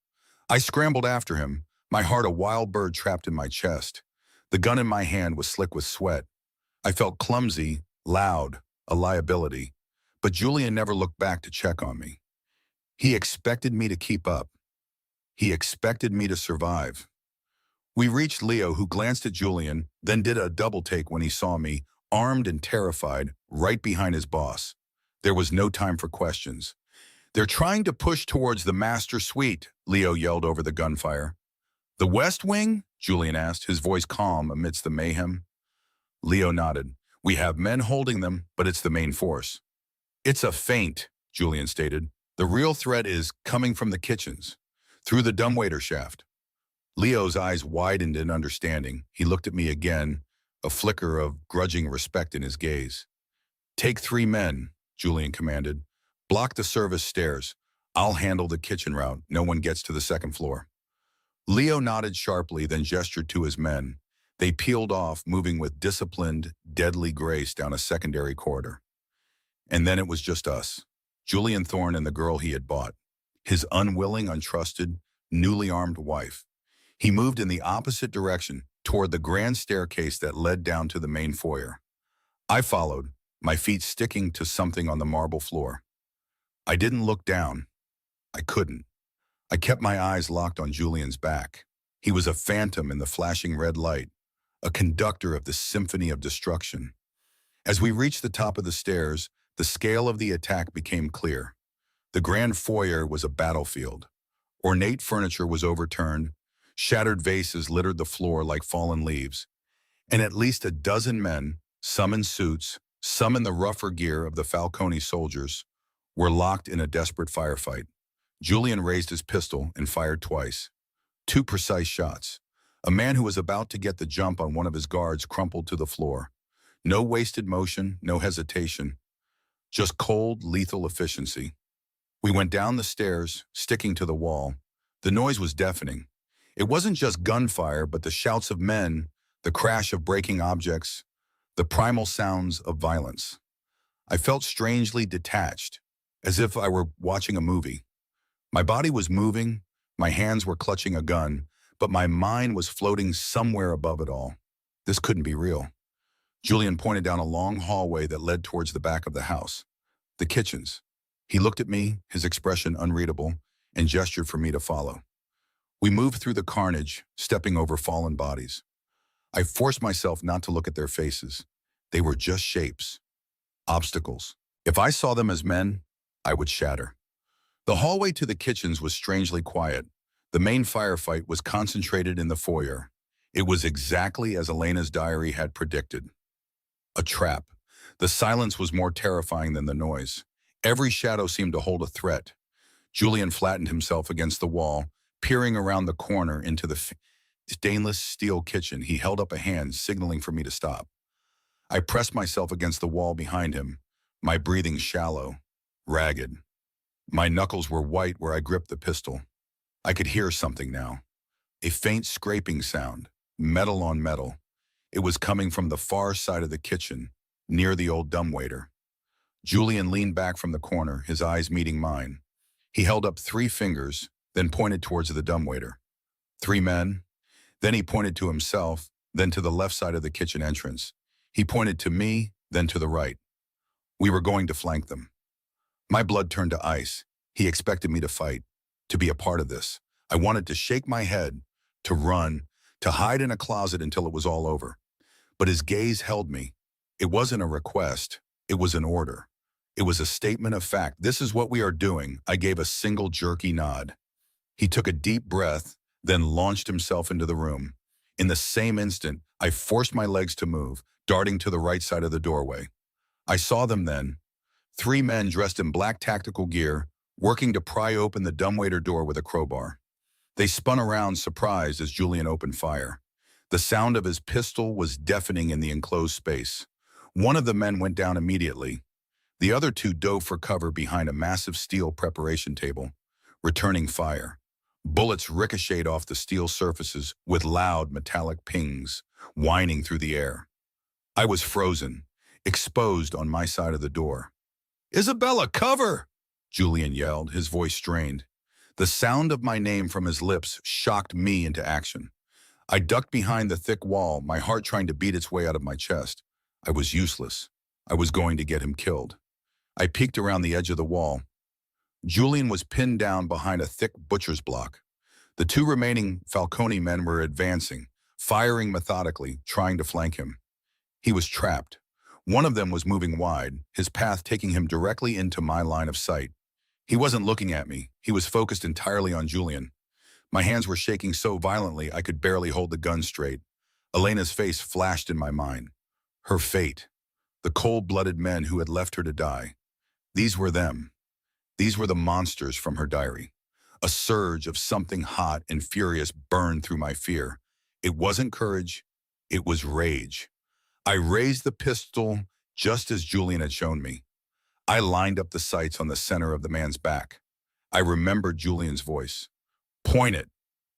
I scrambled after him, my heart a wild bird trapped in my chest. The gun in my hand was slick with sweat. I felt clumsy, loud, a liability. But Julian never looked back to check on me. He expected me to keep up. He expected me to survive. We reached Leo, who glanced at Julian, then did a double take when he saw me, armed and terrified, right behind his boss. There was no time for questions. "They're trying to push towards the master suite," Leo yelled over the gunfire. "The West Wing?" Julian asked, his voice calm amidst the mayhem. Leo nodded. "We have men holding them, but it's the main force." "It's a feint," Julian stated. "The real threat is coming from the kitchens, through the dumbwaiter shaft." Leo's eyes widened in understanding. He looked at me again, a flicker of grudging respect in his gaze. "Take 3 men," Julian commanded. "Block the service stairs. I'll handle the kitchen route. No one gets to the second floor." Leo nodded sharply, then gestured to his men. They peeled off, moving with disciplined, deadly grace down a secondary corridor. And then it was just us, Julian Thorne and the girl he had bought, his unwilling, untrusted, newly armed wife. He moved in the opposite direction, toward the grand staircase that led down to the main foyer. I followed, my feet sticking to something on the marble floor. I didn't look down. I couldn't. I kept my eyes locked on Julian's back. He was a phantom in the flashing red light, a conductor of the symphony of destruction. As we reached the top of the stairs, the scale of the attack became clear. The grand foyer was a battlefield. Ornate furniture was overturned, shattered vases littered the floor like fallen leaves, and at least a dozen men, some in suits, some in the rougher gear of the Falcone soldiers, were locked in a desperate firefight. Julian raised his pistol and fired twice. 2 precise shots. A man who was about to get the jump on one of his guards crumpled to the floor. No wasted motion, no hesitation. Just cold, lethal efficiency. We went down the stairs, sticking to the wall. The noise was deafening. It wasn't just gunfire, but the shouts of men, the crash of breaking objects, the primal sounds of violence. I felt strangely detached, as if I were watching a movie. My body was moving, my hands were clutching a gun, but my mind was floating somewhere above it all. This couldn't be real. Julian pointed down a long hallway that led towards the back of the house. The kitchens. He looked at me, his expression unreadable, and gestured for me to follow. We moved through the carnage, stepping over fallen bodies. I forced myself not to look at their faces. They were just shapes, obstacles. If I saw them as men, I would shatter. The hallway to the kitchens was strangely quiet. The main firefight was concentrated in the foyer. It was exactly as Elena's diary had predicted. A trap. The silence was more terrifying than the noise. Every shadow seemed to hold a threat. Julian flattened himself against the wall, peering around the corner into the stainless steel kitchen. He held up a hand, signaling for me to stop. I pressed myself against the wall behind him, my breathing shallow, ragged. My knuckles were white where I gripped the pistol. I could hear something now. A faint scraping sound, metal on metal. It was coming from the far side of the kitchen, near the old dumbwaiter. Julian leaned back from the corner, his eyes meeting mine. He held up 3 fingers, then pointed towards the dumbwaiter. 3 men. Then he pointed to himself, then to the left side of the kitchen entrance. He pointed to me, then to the right. We were going to flank them. My blood turned to ice. He expected me to fight, to be a part of this. I wanted to shake my head, to run, to hide in a closet until it was all over. But his gaze held me. It wasn't a request. It was an order. It was a statement of fact. This is what we are doing. I gave a single jerky nod. He took a deep breath, then launched himself into the room. In the same instant, I forced my legs to move, darting to the right side of the doorway. I saw them then. 3 men dressed in black tactical gear, working to pry open the dumbwaiter door with a crowbar. They spun around, surprised, as Julian opened fire. The sound of his pistol was deafening in the enclosed space. One of the men went down immediately. The other 2 dove for cover behind a massive steel preparation table, returning fire. Bullets ricocheted off the steel surfaces with loud metallic pings, whining through the air. I was frozen, exposed on my side of the door. "Isabella, cover!" Julian yelled, his voice strained. The sound of my name from his lips shocked me into action. I ducked behind the thick wall, my heart trying to beat its way out of my chest. I was useless. I was going to get him killed. I peeked around the edge of the wall. Julian was pinned down behind a thick butcher's block. The 2 remaining Falcone men were advancing, firing methodically, trying to flank him. He was trapped. One of them was moving wide, his path taking him directly into my line of sight. He wasn't looking at me. He was focused entirely on Julian. My hands were shaking so violently I could barely hold the gun straight. Elena's face flashed in my mind. Her fate. The cold-blooded men who had left her to die. These were them. These were the monsters from her diary. A surge of something hot and furious burned through my fear. It wasn't courage. It was rage. I raised the pistol just as Julian had shown me. I lined up the sights on the center of the man's back. I remembered Julian's voice. "Point it.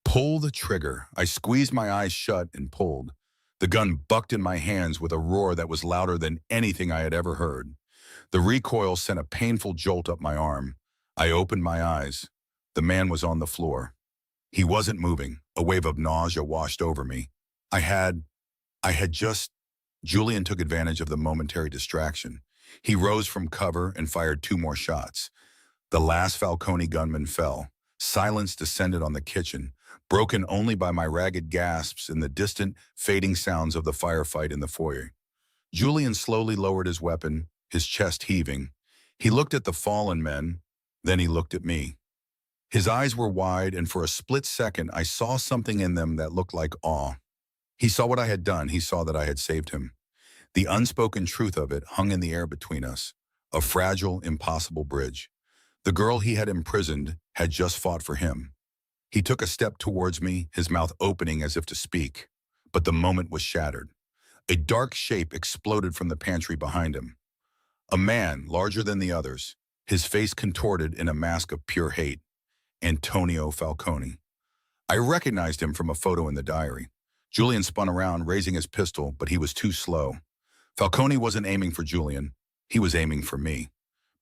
Pull the trigger." I squeezed my eyes shut and pulled. The gun bucked in my hands with a roar that was louder than anything I had ever heard. The recoil sent a painful jolt up my arm. I opened my eyes. The man was on the floor. He wasn't moving. A wave of nausea washed over me. I had just... Julian took advantage of the momentary distraction. He rose from cover and fired 2 more shots. The last Falcone gunman fell. Silence descended on the kitchen, broken only by my ragged gasps and the distant, fading sounds of the firefight in the foyer. Julian slowly lowered his weapon, his chest heaving. He looked at the fallen men, then he looked at me. His eyes were wide, and for a split second I saw something in them that looked like awe. He saw what I had done. He saw that I had saved him. The unspoken truth of it hung in the air between us, a fragile, impossible bridge. The girl he had imprisoned had just fought for him. He took a step towards me, his mouth opening as if to speak, but the moment was shattered. A dark shape exploded from the pantry behind him. A man, larger than the others, his face contorted in a mask of pure hate. Antonio Falcone. I recognized him from a photo in the diary. Julian spun around, raising his pistol, but he was too slow. Falcone wasn't aiming for Julian. He was aiming for me.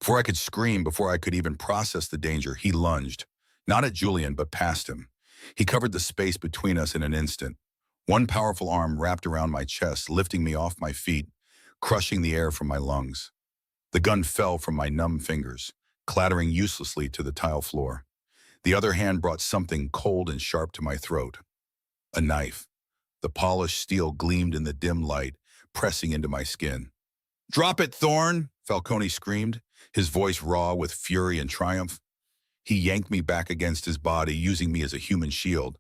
Before I could scream, before I could even process the danger, he lunged. Not at Julian, but past him. He covered the space between us in an instant. One powerful arm wrapped around my chest, lifting me off my feet, crushing the air from my lungs. The gun fell from my numb fingers, clattering uselessly to the tile floor. The other hand brought something cold and sharp to my throat. A knife. The polished steel gleamed in the dim light, pressing into my skin. "Drop it, Thorn!" Falcone screamed, his voice raw with fury and triumph. He yanked me back against his body, using me as a human shield.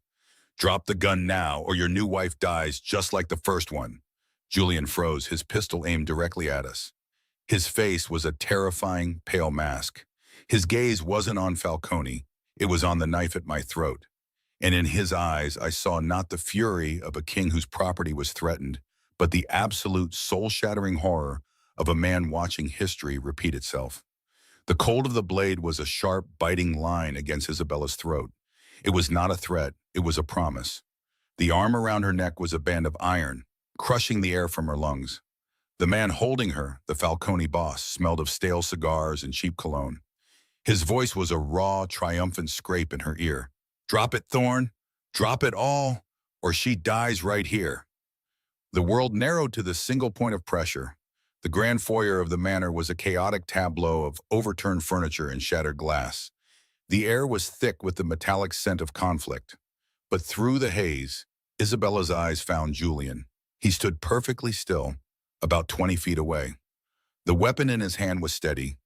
"Drop the gun now, or your new wife dies just like the first one." Julian froze, his pistol aimed directly at us. His face was a terrifying, pale mask. His gaze wasn't on Falcone, it was on the knife at my throat. And in his eyes, I saw not the fury of a king whose property was threatened, but the absolute soul-shattering horror of a man watching history repeat itself. The cold of the blade was a sharp, biting line against Isabella's throat. It was not a threat, it was a promise. The arm around her neck was a band of iron, crushing the air from her lungs. The man holding her, the Falcone boss, smelled of stale cigars and cheap cologne. His voice was a raw, triumphant scrape in her ear. "Drop it, Thorn. Drop it all, or she dies right here." The world narrowed to the single point of pressure. The grand foyer of the manor was a chaotic tableau of overturned furniture and shattered glass. The air was thick with the metallic scent of conflict. But through the haze, Isabella's eyes found Julian. He stood perfectly still, about 20 feet away. The weapon in his hand was steady.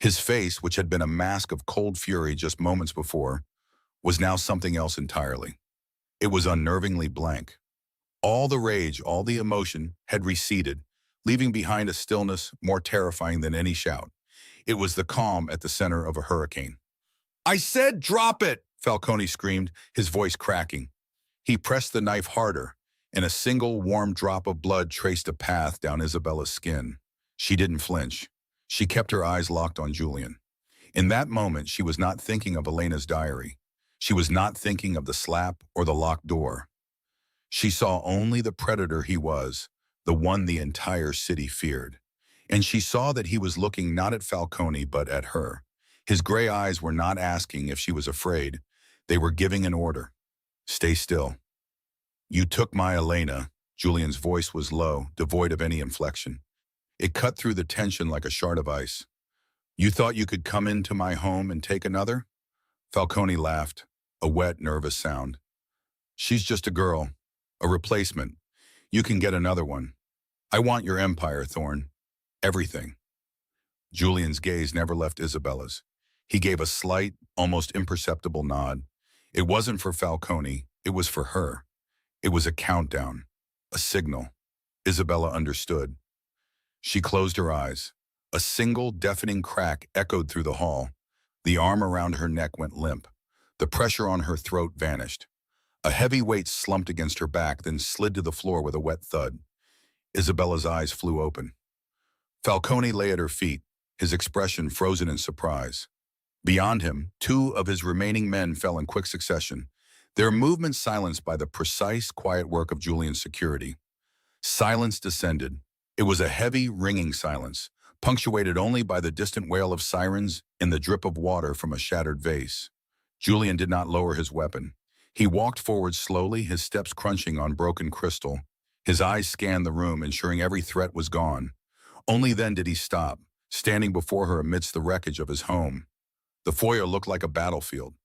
His face, which had been a mask of cold fury just moments before, was now something else entirely. It was unnervingly blank. All the rage, all the emotion had receded, leaving behind a stillness more terrifying than any shout. It was the calm at the center of a hurricane. "I said drop it!" Falcone screamed, his voice cracking. He pressed the knife harder, and a single warm drop of blood traced a path down Isabella's skin. She didn't flinch. She kept her eyes locked on Julian. In that moment, she was not thinking of Elena's diary. She was not thinking of the slap or the locked door. She saw only the predator he was, the one the entire city feared. And she saw that he was looking not at Falcone, but at her. His gray eyes were not asking if she was afraid. They were giving an order. "Stay still." "You took my Elena." Julian's voice was low, devoid of any inflection. It cut through the tension like a shard of ice. "You thought you could come into my home and take another?" Falcone laughed, a wet, nervous sound. "She's just a girl, a replacement. You can get another one. I want your empire, Thorn. Everything." Julian's gaze never left Isabella's. He gave a slight, almost imperceptible nod. It wasn't for Falcone, it was for her. It was a countdown, a signal. Isabella understood. She closed her eyes. A single deafening crack echoed through the hall. The arm around her neck went limp. The pressure on her throat vanished. A heavy weight slumped against her back, then slid to the floor with a wet thud. Isabella's eyes flew open. Falcone lay at her feet, his expression frozen in surprise. Beyond him, two of his remaining men fell in quick succession, their movements silenced by the precise, quiet work of Julian's security. Silence descended. It was a heavy, ringing silence, punctuated only by the distant wail of sirens and the drip of water from a shattered vase. Julian did not lower his weapon. He walked forward slowly, his steps crunching on broken crystal. His eyes scanned the room, ensuring every threat was gone. Only then did he stop, standing before her amidst the wreckage of his home. The foyer looked like a battlefield.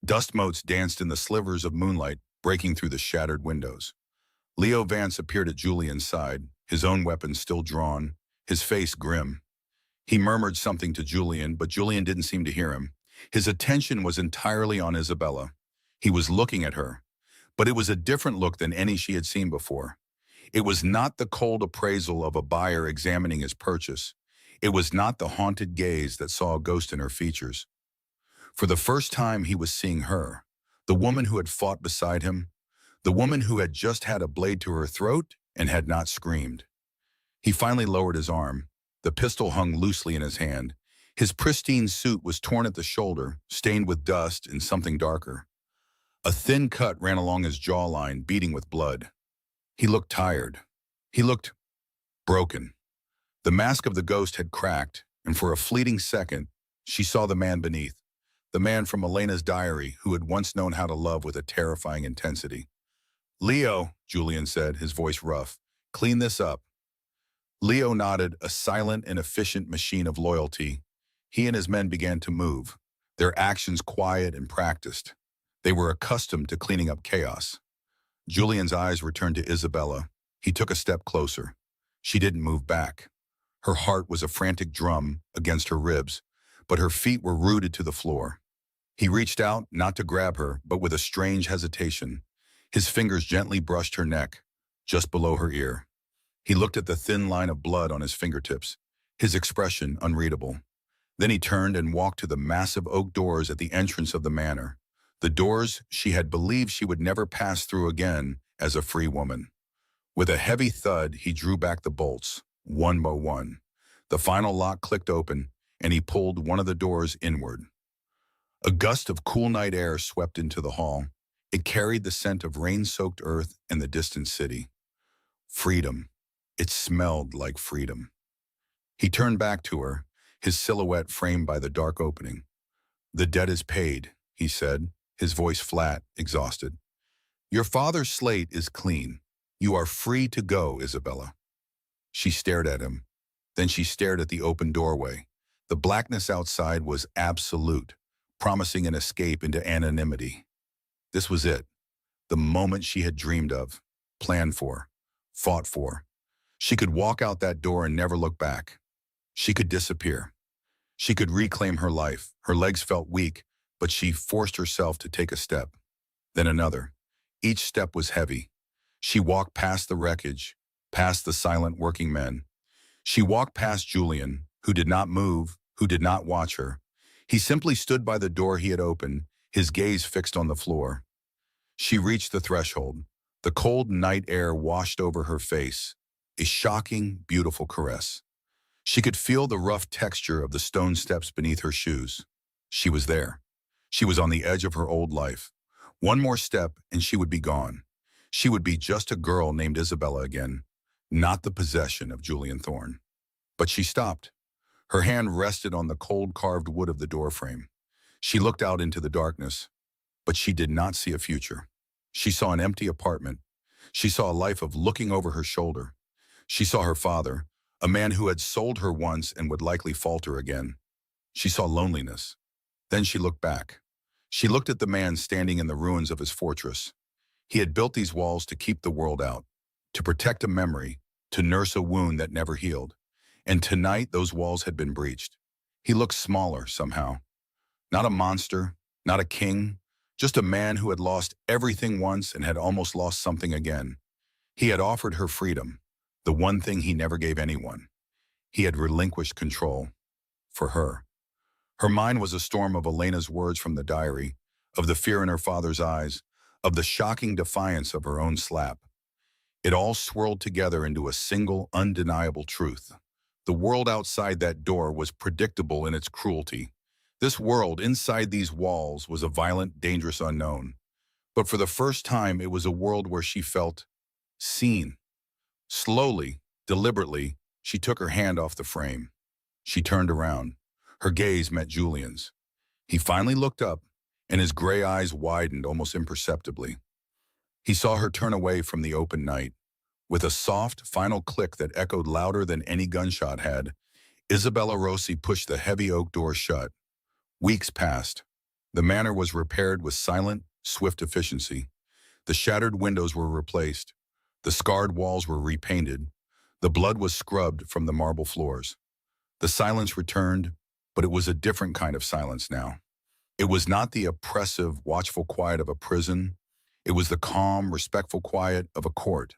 Dust motes danced in the slivers of moonlight, breaking through the shattered windows. Leo Vance appeared at Julian's side, his own weapon still drawn, his face grim. He murmured something to Julian, but Julian didn't seem to hear him. His attention was entirely on Isabella. He was looking at her, but it was a different look than any she had seen before. It was not the cold appraisal of a buyer examining his purchase. It was not the haunted gaze that saw a ghost in her features. For the first time, he was seeing her, the woman who had fought beside him, the woman who had just had a blade to her throat and had not screamed. He finally lowered his arm. The pistol hung loosely in his hand. His pristine suit was torn at the shoulder, stained with dust and something darker. A thin cut ran along his jawline, beating with blood. He looked tired. He looked broken. The mask of the ghost had cracked, and for a fleeting second, she saw the man beneath, the man from Elena's diary who had once known how to love with a terrifying intensity. Leo, Julian said, his voice rough, clean this up. Leo nodded, a silent and efficient machine of loyalty. He and his men began to move, their actions quiet and practiced. They were accustomed to cleaning up chaos. Julian's eyes returned to Isabella. He took a step closer. She didn't move back. Her heart was a frantic drum against her ribs, but her feet were rooted to the floor. He reached out, not to grab her, but with a strange hesitation. His fingers gently brushed her neck, just below her ear. He looked at the thin line of blood on his fingertips, his expression unreadable. Then he turned and walked to the massive oak doors at the entrance of the manor, the doors she had believed she would never pass through again as a free woman. With a heavy thud, he drew back the bolts, one by one. The final lock clicked open, and he pulled one of the doors inward. A gust of cool night air swept into the hall. It carried the scent of rain-soaked earth and the distant city. Freedom. It smelled like freedom. He turned back to her, his silhouette framed by the dark opening. "The debt is paid," he said, his voice flat, exhausted. "Your father's slate is clean. You are free to go, Isabella." She stared at him. Then she stared at the open doorway. The blackness outside was absolute, promising an escape into anonymity. This was it, the moment she had dreamed of, planned for, fought for. She could walk out that door and never look back. She could disappear. She could reclaim her life. Her legs felt weak, but she forced herself to take a step, then another. Each step was heavy. She walked past the wreckage, past the silent working men. She walked past Julian, who did not move, who did not watch her. He simply stood by the door he had opened, his gaze fixed on the floor. She reached the threshold. The cold night air washed over her face, a shocking, beautiful caress. She could feel the rough texture of the stone steps beneath her shoes. She was there. She was on the edge of her old life. One more step and she would be gone. She would be just a girl named Isabella again, not the possession of Julian Thorne. But she stopped. Her hand rested on the cold carved wood of the doorframe. She looked out into the darkness, but she did not see a future. She saw an empty apartment. She saw a life of looking over her shoulder. She saw her father, a man who had sold her once and would likely falter again. She saw loneliness. Then she looked back. She looked at the man standing in the ruins of his fortress. He had built these walls to keep the world out, to protect a memory, to nurse a wound that never healed. And tonight, those walls had been breached. He looked smaller somehow. Not a monster, not a king, just a man who had lost everything once and had almost lost something again. He had offered her freedom, the one thing he never gave anyone. He had relinquished control. For her. Her mind was a storm of Elena's words from the diary, of the fear in her father's eyes, of the shocking defiance of her own slap. It all swirled together into a single, undeniable truth. The world outside that door was predictable in its cruelty. This world, inside these walls, was a violent, dangerous unknown. But for the first time, it was a world where she felt seen. Slowly, deliberately, she took her hand off the frame. She turned around. Her gaze met Julian's. He finally looked up, and his gray eyes widened almost imperceptibly. He saw her turn away from the open night. With a soft, final click that echoed louder than any gunshot had, Isabella Rossi pushed the heavy oak door shut. Weeks passed. The manor was repaired with silent, swift efficiency. The shattered windows were replaced. The scarred walls were repainted. The blood was scrubbed from the marble floors. The silence returned, but it was a different kind of silence now. It was not the oppressive, watchful quiet of a prison. It was the calm, respectful quiet of a court.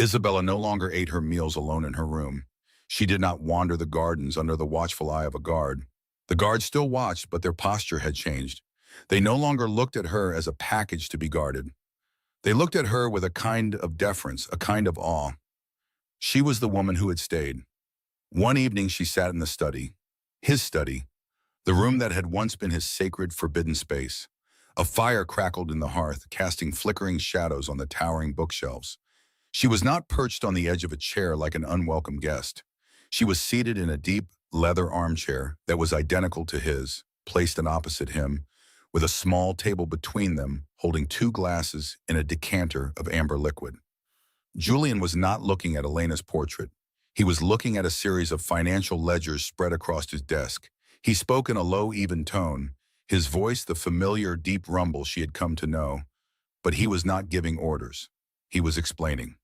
Isabella no longer ate her meals alone in her room. She did not wander the gardens under the watchful eye of a guard. The guards still watched, but their posture had changed. They no longer looked at her as a package to be guarded. They looked at her with a kind of deference, a kind of awe. She was the woman who had stayed. One evening she sat in the study, his study, the room that had once been his sacred, forbidden space. A fire crackled in the hearth, casting flickering shadows on the towering bookshelves. She was not perched on the edge of a chair like an unwelcome guest. She was seated in a deep, leather armchair that was identical to his, placed opposite him, with a small table between them holding 2 glasses and a decanter of amber liquid. Julian was not looking at Elena's portrait. He was looking at a series of financial ledgers spread across his desk. He spoke in a low, even tone, his voice the familiar, deep rumble she had come to know. But he was not giving orders. He was explaining.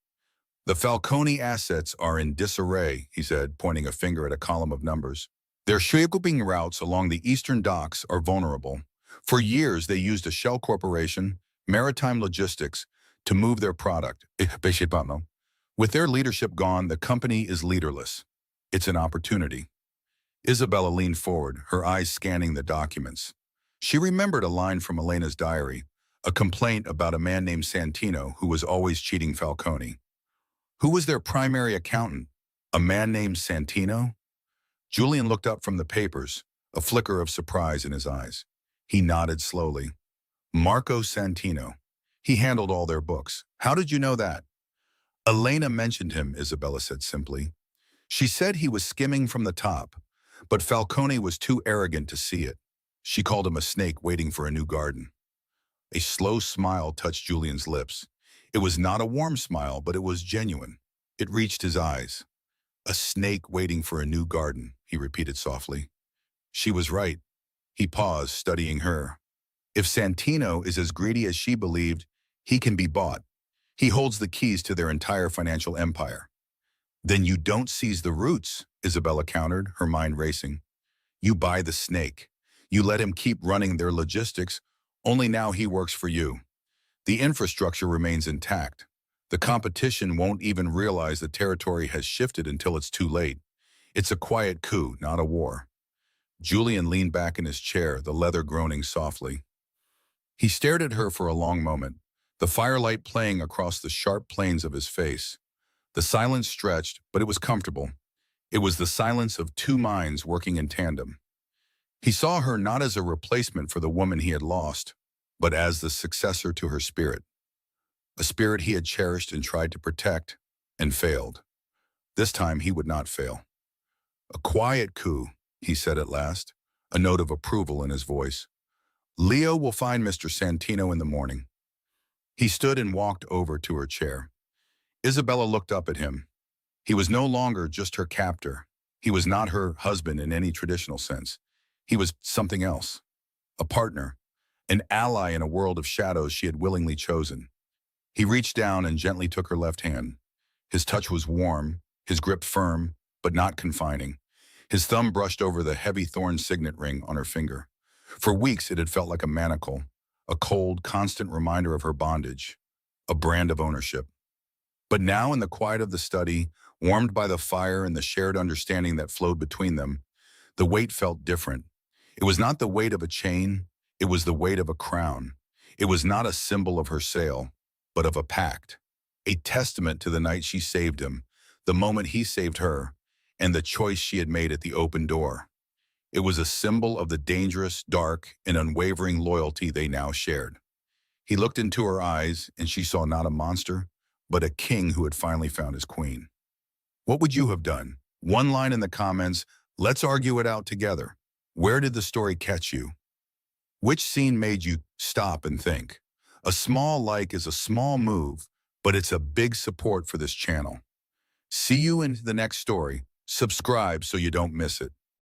"The Falcone assets are in disarray," he said, pointing a finger at a column of numbers. "Their shipping routes along the eastern docks are vulnerable. For years, they used a shell corporation, Maritime Logistics, to move their product. With their leadership gone, the company is leaderless. It's an opportunity." Isabella leaned forward, her eyes scanning the documents. She remembered a line from Elena's diary, a complaint about a man named Santino who was always cheating Falcone. Who was their primary accountant? A man named Santino? Julian looked up from the papers, a flicker of surprise in his eyes. He nodded slowly. Marco Santino. He handled all their books. How did you know that? Elena mentioned him, Isabella said simply. She said he was skimming from the top, but Falcone was too arrogant to see it. She called him a snake waiting for a new garden. A slow smile touched Julian's lips. It was not a warm smile, but it was genuine. It reached his eyes. A snake waiting for a new garden, he repeated softly. She was right. He paused, studying her. If Santino is as greedy as she believed, he can be bought. He holds the keys to their entire financial empire. Then you don't seize the roots, Isabella countered, her mind racing. You buy the snake. You let him keep running their logistics, only now he works for you. The infrastructure remains intact. The competition won't even realize the territory has shifted until it's too late. It's a quiet coup, not a war. Julian leaned back in his chair, the leather groaning softly. He stared at her for a long moment, the firelight playing across the sharp planes of his face. The silence stretched, but it was comfortable. It was the silence of two minds working in tandem. He saw her not as a replacement for the woman he had lost, but as the successor to her spirit. A spirit he had cherished and tried to protect, and failed. This time he would not fail. A quiet coup, he said at last, a note of approval in his voice. Leo will find Mr. Santino in the morning. He stood and walked over to her chair. Isabella looked up at him. He was no longer just her captor. He was not her husband in any traditional sense. He was something else. A partner, an ally in a world of shadows she had willingly chosen. He reached down and gently took her left hand. His touch was warm, his grip firm, but not confining. His thumb brushed over the heavy thorn signet ring on her finger. For weeks it had felt like a manacle, a cold, constant reminder of her bondage, a brand of ownership. But now in the quiet of the study, warmed by the fire and the shared understanding that flowed between them, the weight felt different. It was not the weight of a chain, it was the weight of a crown. It was not a symbol of her sale, but of a pact, a testament to the night she saved him, the moment he saved her, and the choice she had made at the open door. It was a symbol of the dangerous, dark, and unwavering loyalty they now shared. He looked into her eyes, and she saw not a monster, but a king who had finally found his queen. What would you have done? One line in the comments, let's argue it out together. Where did the story catch you? Which scene made you stop and think? A small like is a small move, but it's a big support for this channel. See you in the next story. Subscribe so you don't miss it.